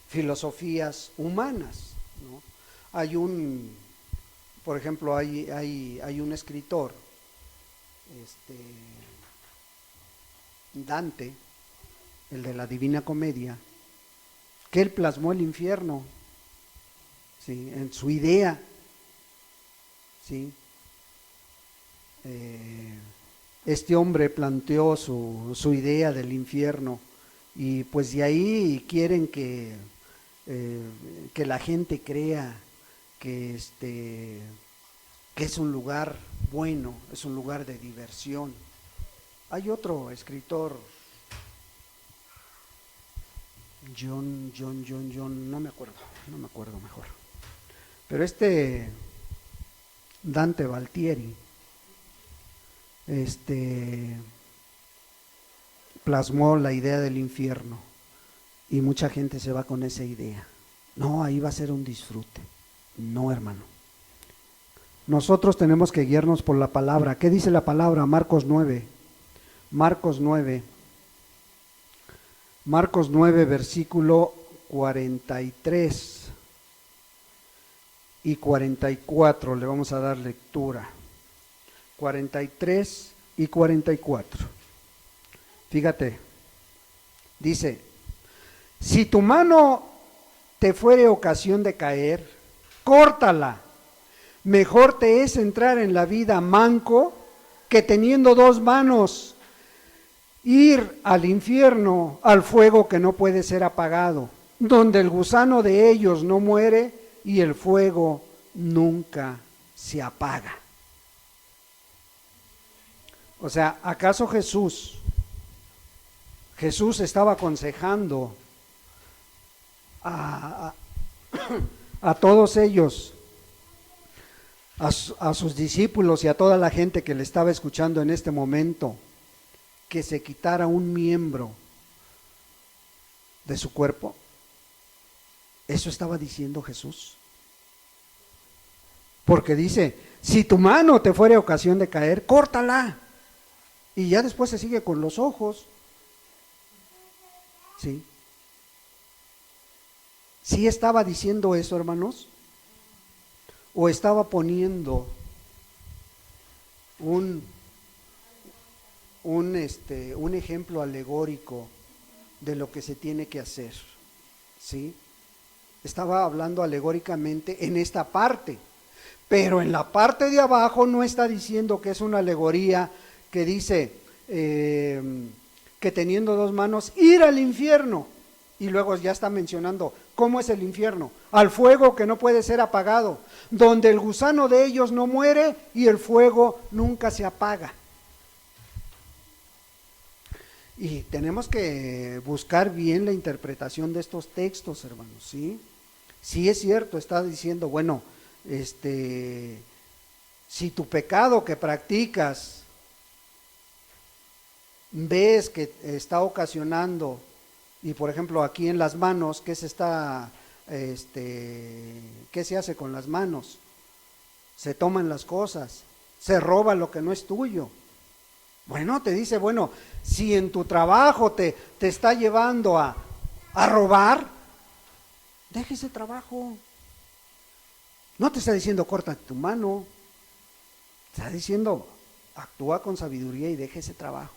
filosofías humanas, ¿no? Por ejemplo, hay un escritor, Dante, el de la Divina Comedia, que él plasmó el infierno, ¿sí?, en su idea, ¿sí? Este hombre planteó su idea del infierno y pues de ahí quieren que la gente crea que es un lugar bueno, es un lugar de diversión. Hay otro escritor, John, no me acuerdo mejor. Pero Dante Baltieri, plasmó la idea del infierno y mucha gente se va con esa idea. No, ahí va a ser un disfrute. No, hermano. Nosotros tenemos que guiarnos por la palabra. ¿Qué dice la palabra? Marcos 9, versículo 43 y 44, le vamos a dar lectura. 43 y 44. Fíjate, dice, si tu mano te fuere ocasión de caer, córtala. Mejor te es entrar en la vida manco que teniendo dos manos ir al infierno, al fuego que no puede ser apagado, donde el gusano de ellos no muere y el fuego nunca se apaga. O sea, ¿acaso Jesús estaba aconsejando a todos ellos, a sus discípulos y a toda la gente que le estaba escuchando en este momento, que se quitara un miembro de su cuerpo? ¿Eso estaba diciendo Jesús? Porque dice, si tu mano te fuere ocasión de caer, córtala. Y ya después se sigue con los ojos. ¿Sí? ¿Sí estaba diciendo eso, hermanos? ¿O estaba poniendo un ejemplo alegórico de lo que se tiene que hacer? ¿Sí? Estaba hablando alegóricamente en esta parte, pero en la parte de abajo no está diciendo que es una alegoría que dice que teniendo dos manos ir al infierno, y luego ya está mencionando cómo es el infierno: al fuego que no puede ser apagado, donde el gusano de ellos no muere y el fuego nunca se apaga. Y tenemos que buscar bien la interpretación de estos textos, hermanos, ¿sí? Sí es cierto, está diciendo, bueno, si tu pecado que practicas ves que está ocasionando, y por ejemplo aquí en las manos, ¿qué se hace con las manos? Se toman las cosas, se roba lo que no es tuyo. Bueno, te dice, bueno, si en tu trabajo te está llevando a robar, deja ese trabajo. No te está diciendo córtate tu mano, te está diciendo actúa con sabiduría y deja ese trabajo.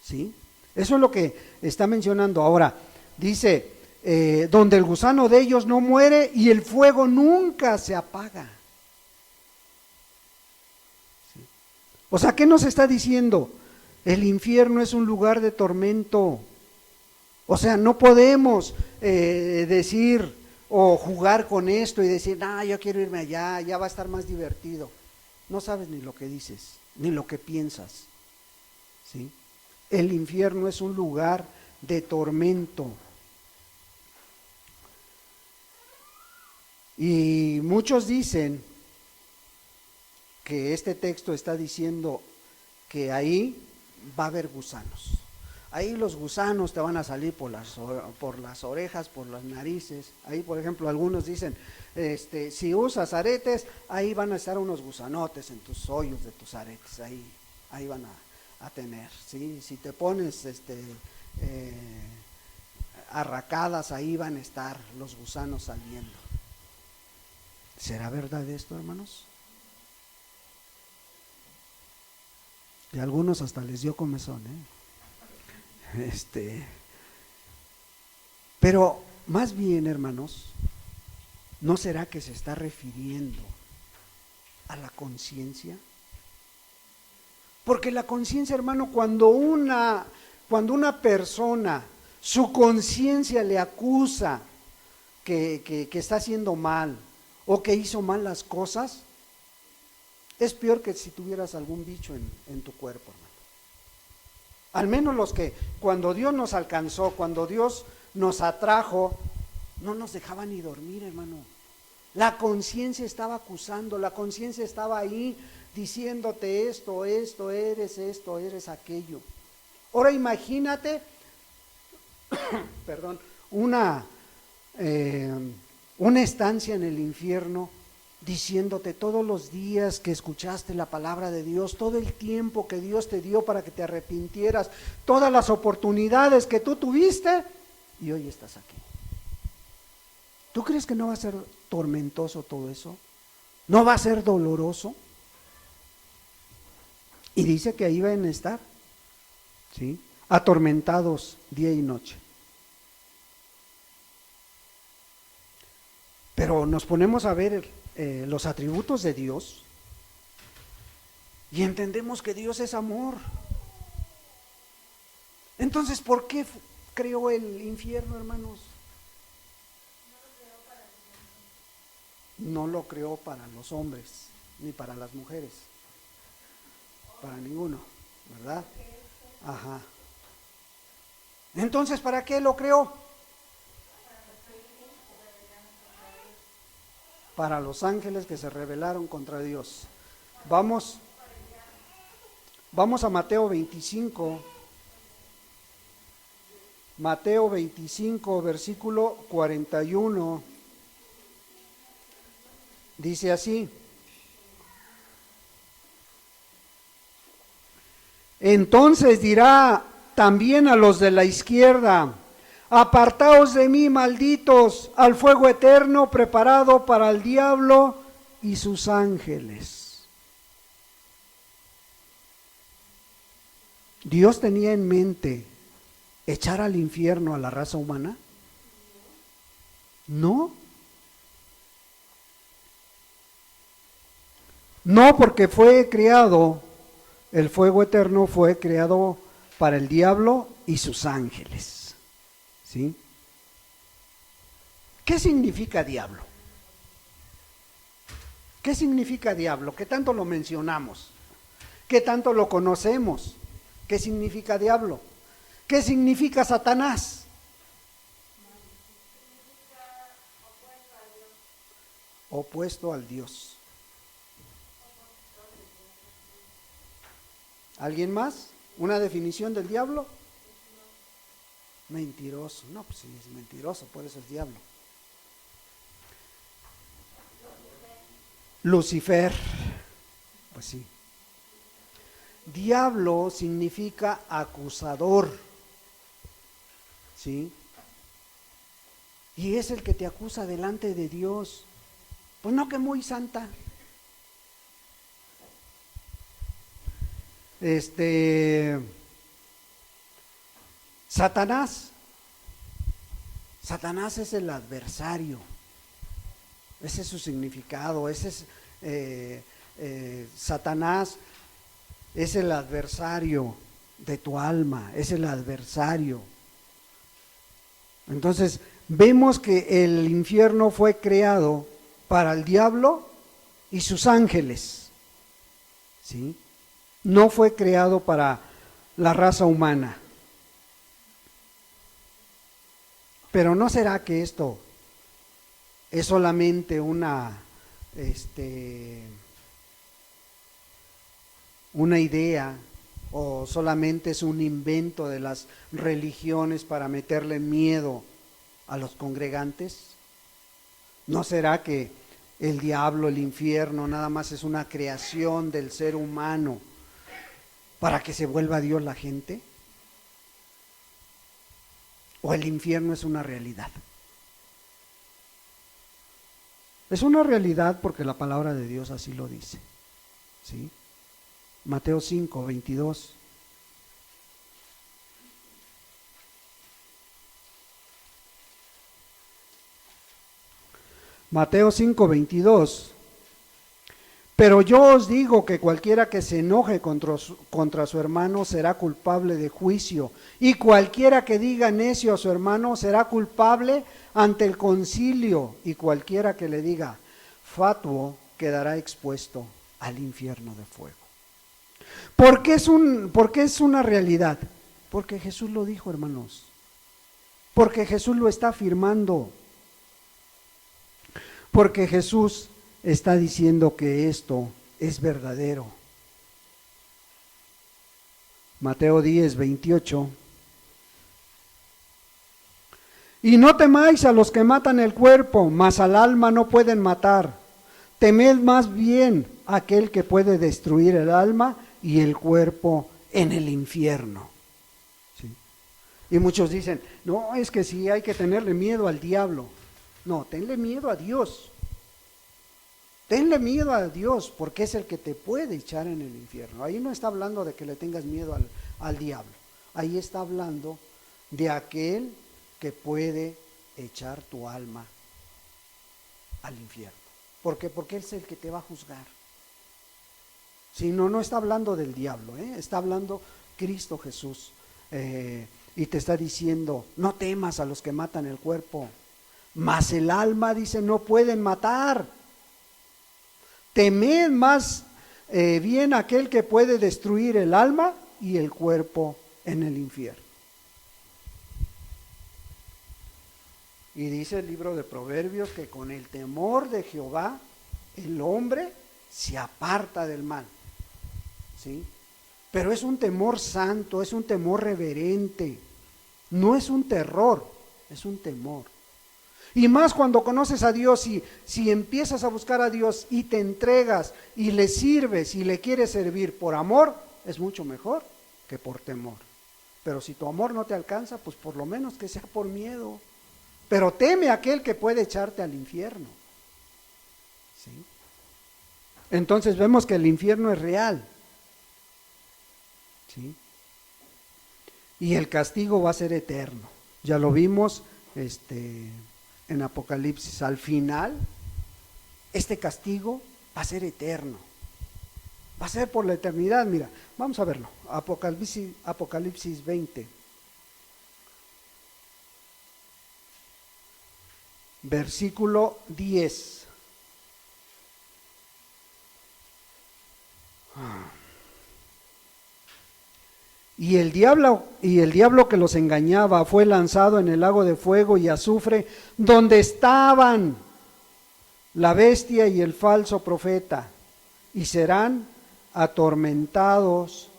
¿Sí? Eso es lo que está mencionando ahora. Dice, donde el gusano de ellos no muere y el fuego nunca se apaga. ¿Sí? O sea, ¿qué nos está diciendo? El infierno es un lugar de tormento. O sea, no podemos decir o jugar con esto y decir, yo quiero irme allá, ya va a estar más divertido. No sabes ni lo que dices, ni lo que piensas. ¿Sí? El infierno es un lugar de tormento. Y muchos dicen que este texto está diciendo que ahí va a haber gusanos. Ahí los gusanos te van a salir por las orejas, por las narices. Ahí, por ejemplo, algunos dicen, si usas aretes, ahí van a estar unos gusanotes en tus hoyos de tus aretes. Ahí van a tener, ¿sí? Si te pones arracadas, ahí van a estar los gusanos saliendo. ¿Será verdad esto, hermanos? Y a algunos hasta les dio comezón, Pero más bien, hermanos, ¿no será que se está refiriendo a la conciencia? Porque la conciencia, hermano, cuando una persona, su conciencia le acusa que está haciendo mal o que hizo mal las cosas, es peor que si tuvieras algún bicho en tu cuerpo, hermano. Al menos los que cuando Dios nos alcanzó, cuando Dios nos atrajo, no nos dejaba ni dormir, hermano. La conciencia estaba acusando, la conciencia estaba ahí diciéndote esto, eres aquello. Ahora imagínate, perdón, una estancia en el infierno diciéndote todos los días que escuchaste la palabra de Dios, todo el tiempo que Dios te dio para que te arrepintieras, todas las oportunidades que tú tuviste y hoy estás aquí. ¿Tú crees que no va a ser tormentoso todo eso? ¿No va a ser doloroso? Y dice que ahí van a estar, ¿sí? Atormentados día y noche. Pero nos ponemos a ver los atributos de Dios y entendemos que Dios es amor. Entonces, ¿por qué creó el infierno, hermanos? No lo creó para los hombres, ni para las mujeres, para ninguno, ¿verdad? Ajá. Entonces, ¿para qué lo creó? Para los ángeles que se rebelaron contra Dios. Vamos a Mateo 25. Mateo 25, versículo 41. Dice así: entonces dirá también a los de la izquierda: apartaos de mí, malditos, al fuego eterno preparado para el diablo y sus ángeles. ¿Dios tenía en mente echar al infierno a la raza humana? No. No, porque fue creado, el fuego eterno fue creado para el diablo y sus ángeles. ¿Sí? ¿Qué significa diablo? ¿Qué significa diablo? ¿Qué tanto lo mencionamos? ¿Qué tanto lo conocemos? ¿Qué significa diablo? ¿Qué significa Satanás? Opuesto al Dios. ¿Alguien más? ¿Una definición del diablo? Mentiroso. No, pues sí, es mentiroso, por eso es diablo. Lucifer. Pues sí, Diablo significa acusador, ¿sí? Y es el que te acusa delante de Dios. Pues no, que muy santa. Satanás es el adversario. Ese es su significado. Satanás es el adversario de tu alma, es el adversario. Entonces, vemos que el infierno fue creado para el diablo y sus ángeles, ¿sí? No fue creado para la raza humana. Pero ¿no será que esto es solamente una idea, o solamente es un invento de las religiones para meterle miedo a los congregantes? ¿No será que el diablo, el infierno, nada más es una creación del ser humano para que se vuelva a Dios la gente? ¿O el infierno es una realidad? Es una realidad porque la palabra de Dios así lo dice, ¿sí? Mateo 5, 22. Mateo 5, 22. Pero yo os digo que cualquiera que se enoje contra su hermano será culpable de juicio, y cualquiera que diga necio a su hermano será culpable ante el concilio, y cualquiera que le diga fatuo quedará expuesto al infierno de fuego. ¿Por qué es una realidad? Porque Jesús lo dijo, hermanos. Porque Jesús lo está afirmando. Porque Jesús está diciendo que esto es verdadero. Mateo 10, 28. Y no temáis a los que matan el cuerpo, mas al alma no pueden matar. Temed más bien a aquel que puede destruir el alma y el cuerpo en el infierno. ¿Sí? Y muchos dicen, no, es que sí hay que tenerle miedo al diablo. No, tenle miedo a Dios. Tenle miedo a Dios, porque es el que te puede echar en el infierno. Ahí no está hablando de que le tengas miedo al diablo. Ahí está hablando de aquel que puede echar tu alma al infierno. ¿Por qué? Porque Él es el que te va a juzgar. Si no, no está hablando del diablo, está hablando Cristo Jesús. Y te está diciendo, no temas a los que matan el cuerpo, mas el alma, dice, no pueden matar. Temed más bien a aquel que puede destruir el alma y el cuerpo en el infierno. Y dice el libro de Proverbios que con el temor de Jehová el hombre se aparta del mal, ¿sí? Pero es un temor santo, es un temor reverente, no es un terror, es un temor. Y más cuando conoces a Dios, y si empiezas a buscar a Dios y te entregas y le sirves y le quieres servir por amor, es mucho mejor que por temor. Pero si tu amor no te alcanza, pues por lo menos que sea por miedo. Pero teme a aquel que puede echarte al infierno, ¿sí? Entonces vemos que el infierno es real, ¿sí? Y el castigo va a ser eterno. Ya lo vimos en Apocalipsis. Al final, este castigo va a ser eterno. Va a ser por la eternidad. Mira, vamos a verlo. Apocalipsis 20. Versículo 10. Y el diablo que los engañaba fue lanzado en el lago de fuego y azufre, donde estaban la bestia y el falso profeta, y serán atormentados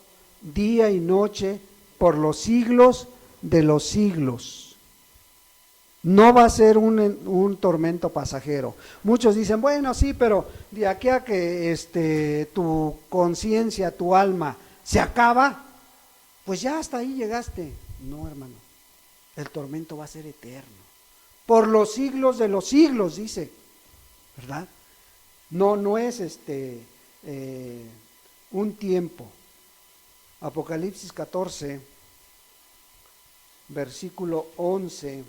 día y noche por los siglos de los siglos. No va a ser un tormento pasajero. Muchos dicen, bueno, sí, pero de aquí a que tu conciencia, tu alma, se acaba, pues ya hasta ahí llegaste. No, hermano, el tormento va a ser eterno, por los siglos de los siglos, dice, ¿verdad? No es un tiempo. Apocalipsis 14, versículo 11.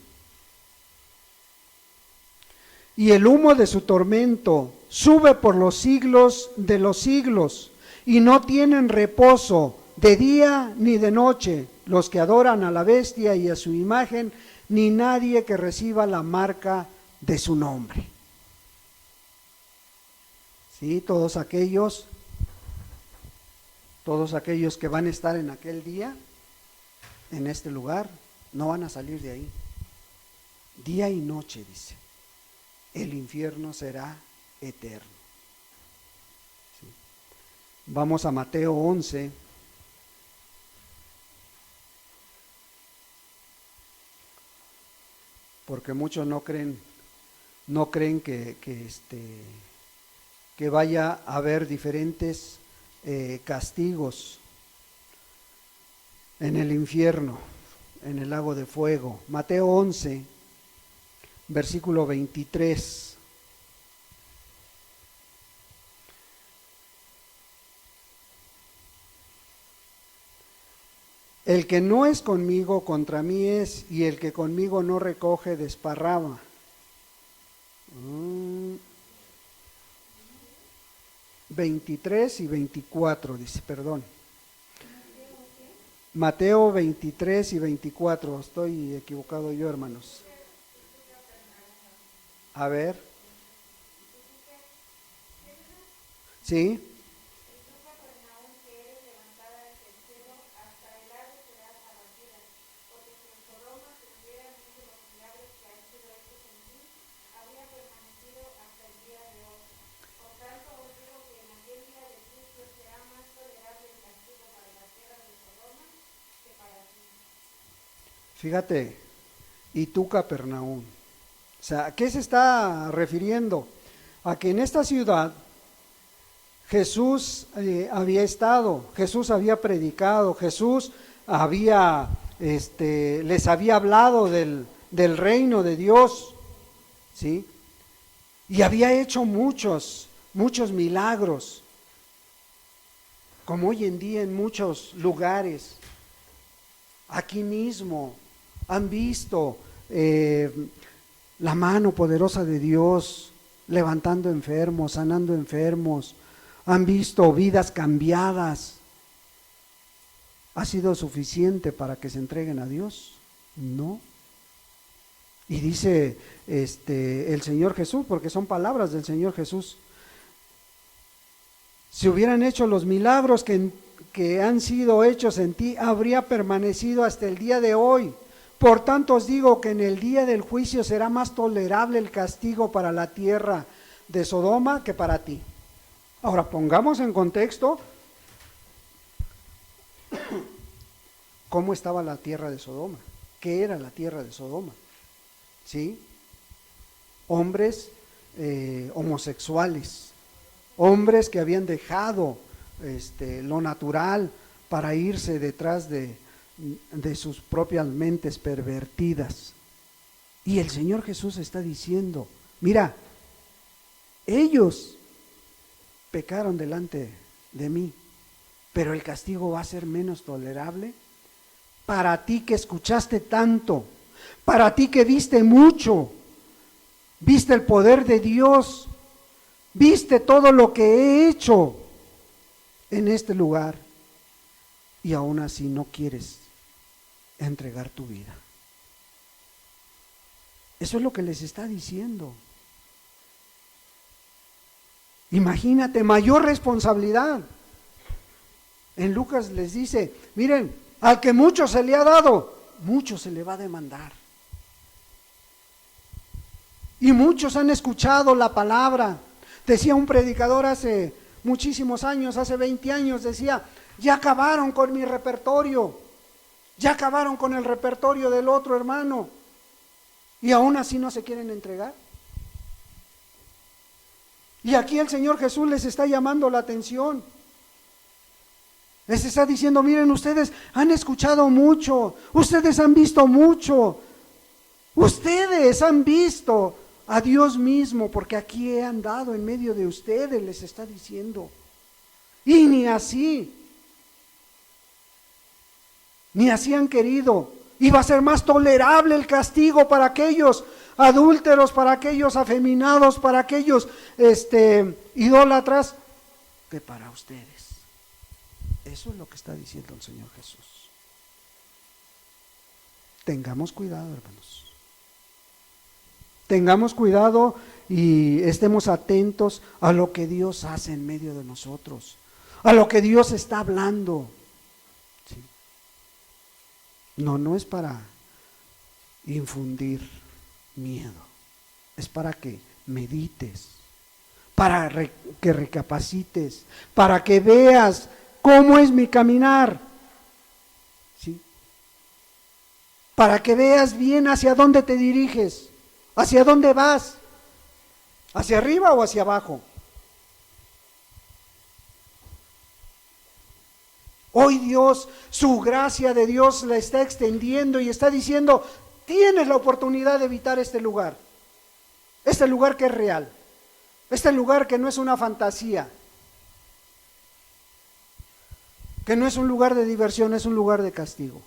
Y el humo de su tormento sube por los siglos de los siglos, y no tienen reposo de día ni de noche los que adoran a la bestia y a su imagen, ni nadie que reciba la marca de su nombre. Sí, todos aquellos que van a estar en aquel día, en este lugar, no van a salir de ahí. Día y noche, dice. El infierno será eterno. ¿Sí? Vamos a Mateo 11. Porque muchos no creen que vaya a haber diferentes castigos en el infierno, en el lago de fuego. Mateo 11, versículo 23. El que no es conmigo, contra mí es, y el que conmigo no recoge, desparrama. 23 y 24, dice, perdón. Mateo 23 y 24, estoy equivocado yo, hermanos. A ver. ¿Sí? Fíjate, y tú, Capernaum. O sea, ¿a qué se está refiriendo? A que en esta ciudad Jesús había estado, Jesús había predicado, Jesús había, les había hablado del reino de Dios, ¿sí? Y había hecho muchos milagros, como hoy en día en muchos lugares. Aquí mismo han visto la mano poderosa de Dios levantando enfermos, sanando enfermos, han visto vidas cambiadas. ¿Ha sido suficiente para que se entreguen a Dios? No. Y dice el Señor Jesús, porque son palabras del Señor Jesús, si hubieran hecho los milagros que han sido hechos en ti, habría permanecido hasta el día de hoy. Por tanto os digo que en el día del juicio será más tolerable el castigo para la tierra de Sodoma que para ti. Ahora pongamos en contexto cómo estaba la tierra de Sodoma, qué era la tierra de Sodoma, ¿sí? Hombres homosexuales, hombres que habían dejado lo natural para irse detrás de sus propias mentes pervertidas. Y el Señor Jesús está diciendo, mira, ellos pecaron delante de mí, pero el castigo va a ser menos tolerable para ti que escuchaste tanto, para ti que viste mucho, viste el poder de Dios, viste todo lo que he hecho en este lugar y aún así no quieres entregar tu vida. Eso es lo que les está diciendo. Imagínate, mayor responsabilidad. En Lucas les dice, miren, al que mucho se le ha dado, mucho se le va a demandar. Y muchos han escuchado la palabra. Decía un predicador hace muchísimos años, hace 20 años, decía, ya acabaron con mi repertorio, ya acabaron con el repertorio del otro hermano, y aún así no se quieren entregar. Y aquí el Señor Jesús les está llamando la atención. Les está diciendo, miren, ustedes han escuchado mucho, ustedes han visto mucho, ustedes han visto a Dios mismo, porque aquí he andado en medio de ustedes, les está diciendo. Y ni así han querido. Iba a ser más tolerable el castigo para aquellos adúlteros, para aquellos afeminados, para aquellos idólatras, que para ustedes. Eso es lo que está diciendo el Señor Jesús. Tengamos cuidado, hermanos. Tengamos cuidado y estemos atentos a lo que Dios hace en medio de nosotros, a lo que Dios está hablando. ¿Sí? No es para infundir miedo, es para que medites, para que recapacites, para que veas cómo es mi caminar, ¿sí? Para que veas bien hacia dónde te diriges, hacia dónde vas, hacia arriba o hacia abajo. Hoy Dios, su gracia de Dios la está extendiendo y está diciendo, tienes la oportunidad de evitar este lugar que es real, este lugar que no es una fantasía, que no es un lugar de diversión, es un lugar de castigo.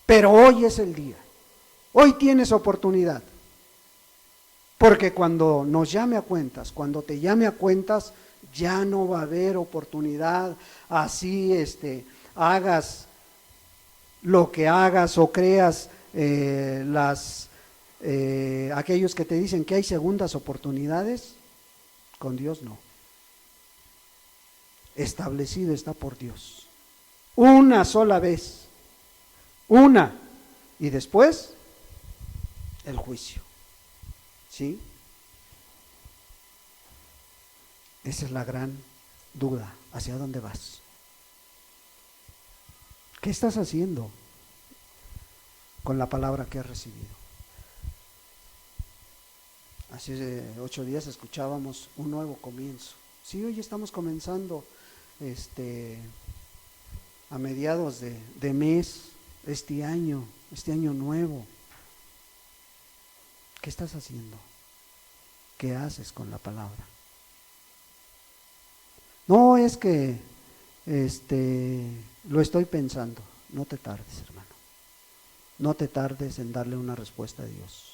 Pero hoy es el día, hoy tienes oportunidad, porque cuando nos llame a cuentas, cuando te llame a cuentas, ya no va a haber oportunidad, así hagas lo que hagas o creas aquellos que te dicen que hay segundas oportunidades, con Dios no. Establecido está por Dios. Una sola vez. Una. Y después, el juicio. ¿Sí? Esa es la gran duda. ¿Hacia dónde vas? ¿Qué estás haciendo con la palabra que has recibido? Hace 8 días escuchábamos un nuevo comienzo. Sí, hoy estamos comenzando a mediados de mes, este año nuevo. ¿Qué estás haciendo? ¿Qué haces con la palabra? No es que lo estoy pensando. No te tardes, hermano. No te tardes en darle una respuesta a Dios.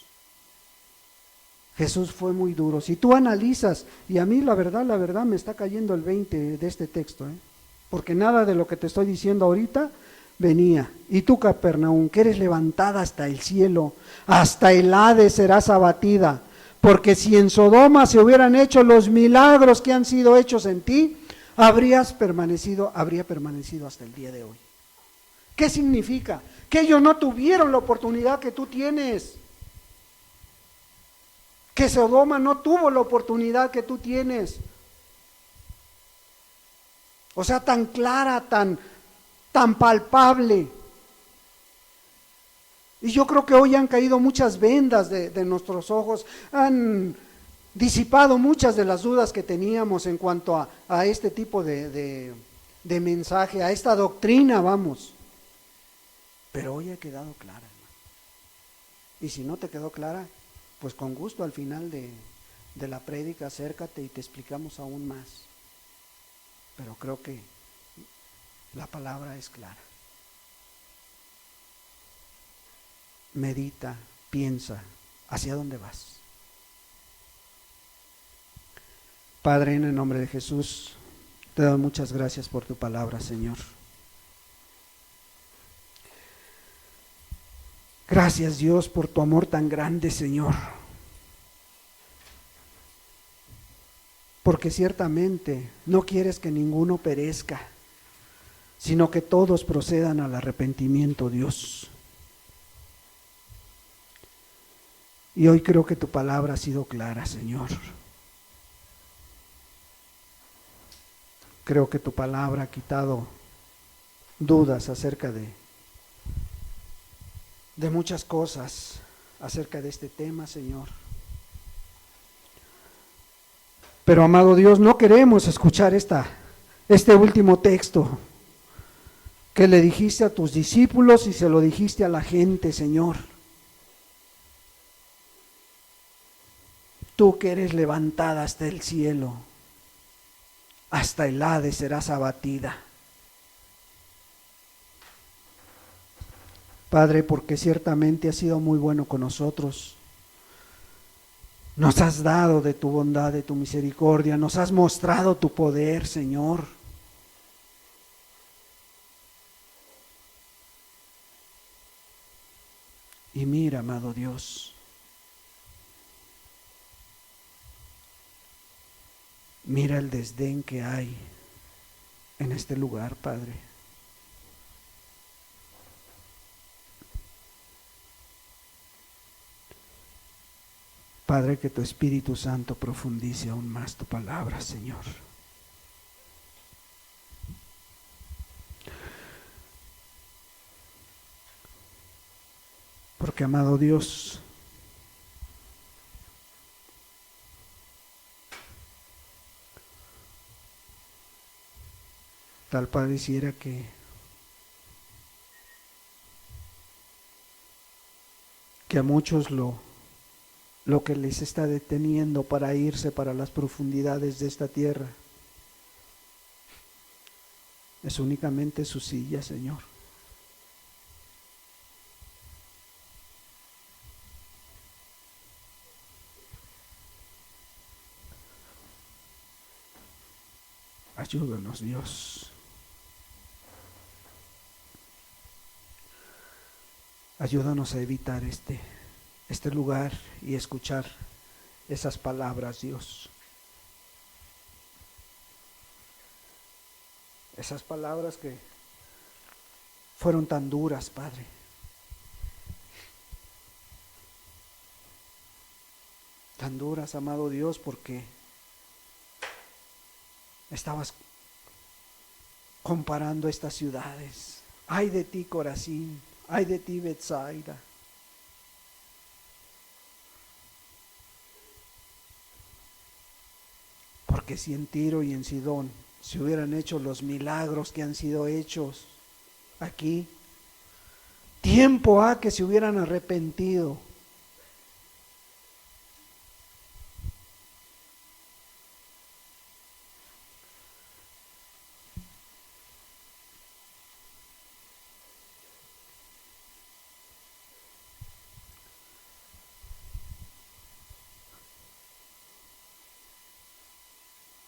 Jesús fue muy duro. Si tú analizas, y a mí la verdad me está cayendo el 20 de este texto, porque nada de lo que te estoy diciendo ahorita venía. Y tú, Capernaum, que eres levantada hasta el cielo, hasta el Hades serás abatida, porque si en Sodoma se hubieran hecho los milagros que han sido hechos en ti, habría permanecido hasta el día de hoy. ¿Qué significa? Que ellos no tuvieron la oportunidad que tú tienes. Que Sodoma no tuvo la oportunidad que tú tienes. O sea, tan clara, tan palpable. Y yo creo que hoy han caído muchas vendas de nuestros ojos, han disipado muchas de las dudas que teníamos en cuanto a este tipo de mensaje, a esta doctrina, vamos. Pero hoy ha quedado clara, hermano. Y si no te quedó clara, pues con gusto al final de la prédica acércate y te explicamos aún más. Pero creo que la palabra es clara. Medita, piensa, ¿hacia dónde vas? Padre, en el nombre de Jesús, te doy muchas gracias por tu palabra, Señor. Gracias, Dios, por tu amor tan grande, Señor. Porque ciertamente no quieres que ninguno perezca, sino que todos procedan al arrepentimiento, Dios. Y hoy creo que tu palabra ha sido clara, Señor. Creo que tu palabra ha quitado dudas acerca de muchas cosas acerca de este tema, Señor. Pero, amado Dios, no queremos escuchar este último texto que le dijiste a tus discípulos y se lo dijiste a la gente, Señor. Tú que eres levantada hasta el cielo, hasta el Hades serás abatida. Padre, porque ciertamente has sido muy bueno con nosotros. Nos has dado de tu bondad, de tu misericordia, nos has mostrado tu poder, Señor. Y mira, amado Dios, mira el desdén que hay en este lugar, Padre. Padre, que tu Espíritu Santo profundice aún más tu palabra, Señor. Porque, amado Dios, tal pareciera que a muchos lo que les está deteniendo para irse para las profundidades de esta tierra es únicamente su silla, Señor. Ayúdanos, Dios. Ayúdanos a evitar este lugar y escuchar esas palabras, Dios. Esas palabras que fueron tan duras, Padre. Tan duras, amado Dios, porque estabas comparando estas ciudades. Ay de ti, Corazín. Ay de ti, Betsaida. Porque si en Tiro y en Sidón se hubieran hecho los milagros que han sido hechos aquí, tiempo ha que se hubieran arrepentido.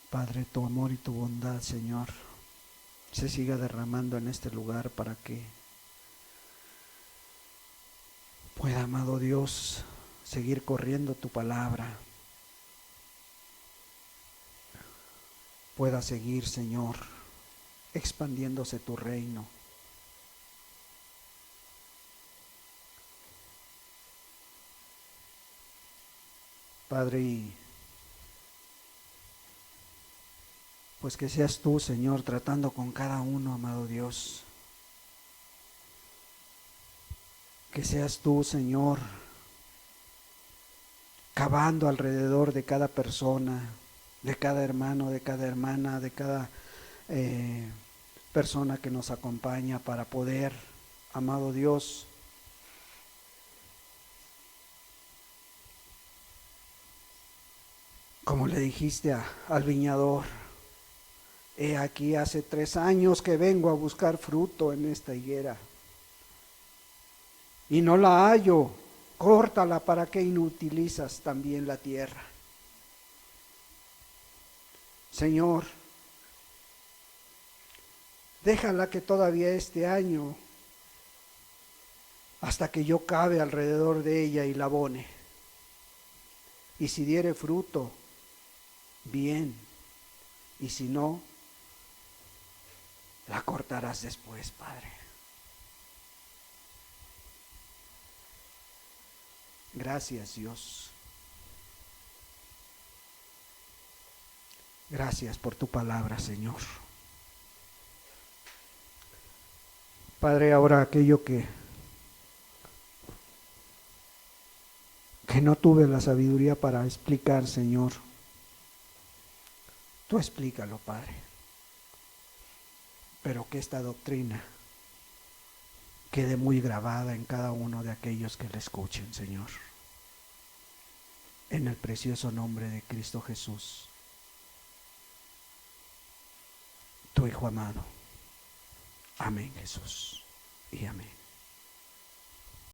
Padre, tu amor y tu bondad, Señor, se siga derramando en este lugar para que pueda, amado Dios, seguir corriendo tu palabra. Pueda seguir, Señor, expandiéndose tu reino. Padre, y pues que seas tú, Señor, tratando con cada uno, amado Dios. Que seas tú, Señor, cavando alrededor de cada persona, de cada hermano, de cada hermana, de cada persona que nos acompaña para poder, amado Dios, como le dijiste al viñador, he aquí hace 3 años que vengo a buscar fruto en esta higuera y no la hallo, córtala, ¿para qué inutilizas también la tierra? Señor, déjala que todavía este año, hasta que yo cabe alrededor de ella y la abone, y si diere fruto, bien, y si no, la cortarás después, Padre. Gracias, Dios. Gracias por tu palabra, Señor. Padre, ahora aquello que no tuve la sabiduría para explicar, Señor, tú explícalo, Padre. Pero que esta doctrina quede muy grabada en cada uno de aquellos que la escuchen, Señor. En el precioso nombre de Cristo Jesús, tu Hijo amado. Amén, Jesús, y amén.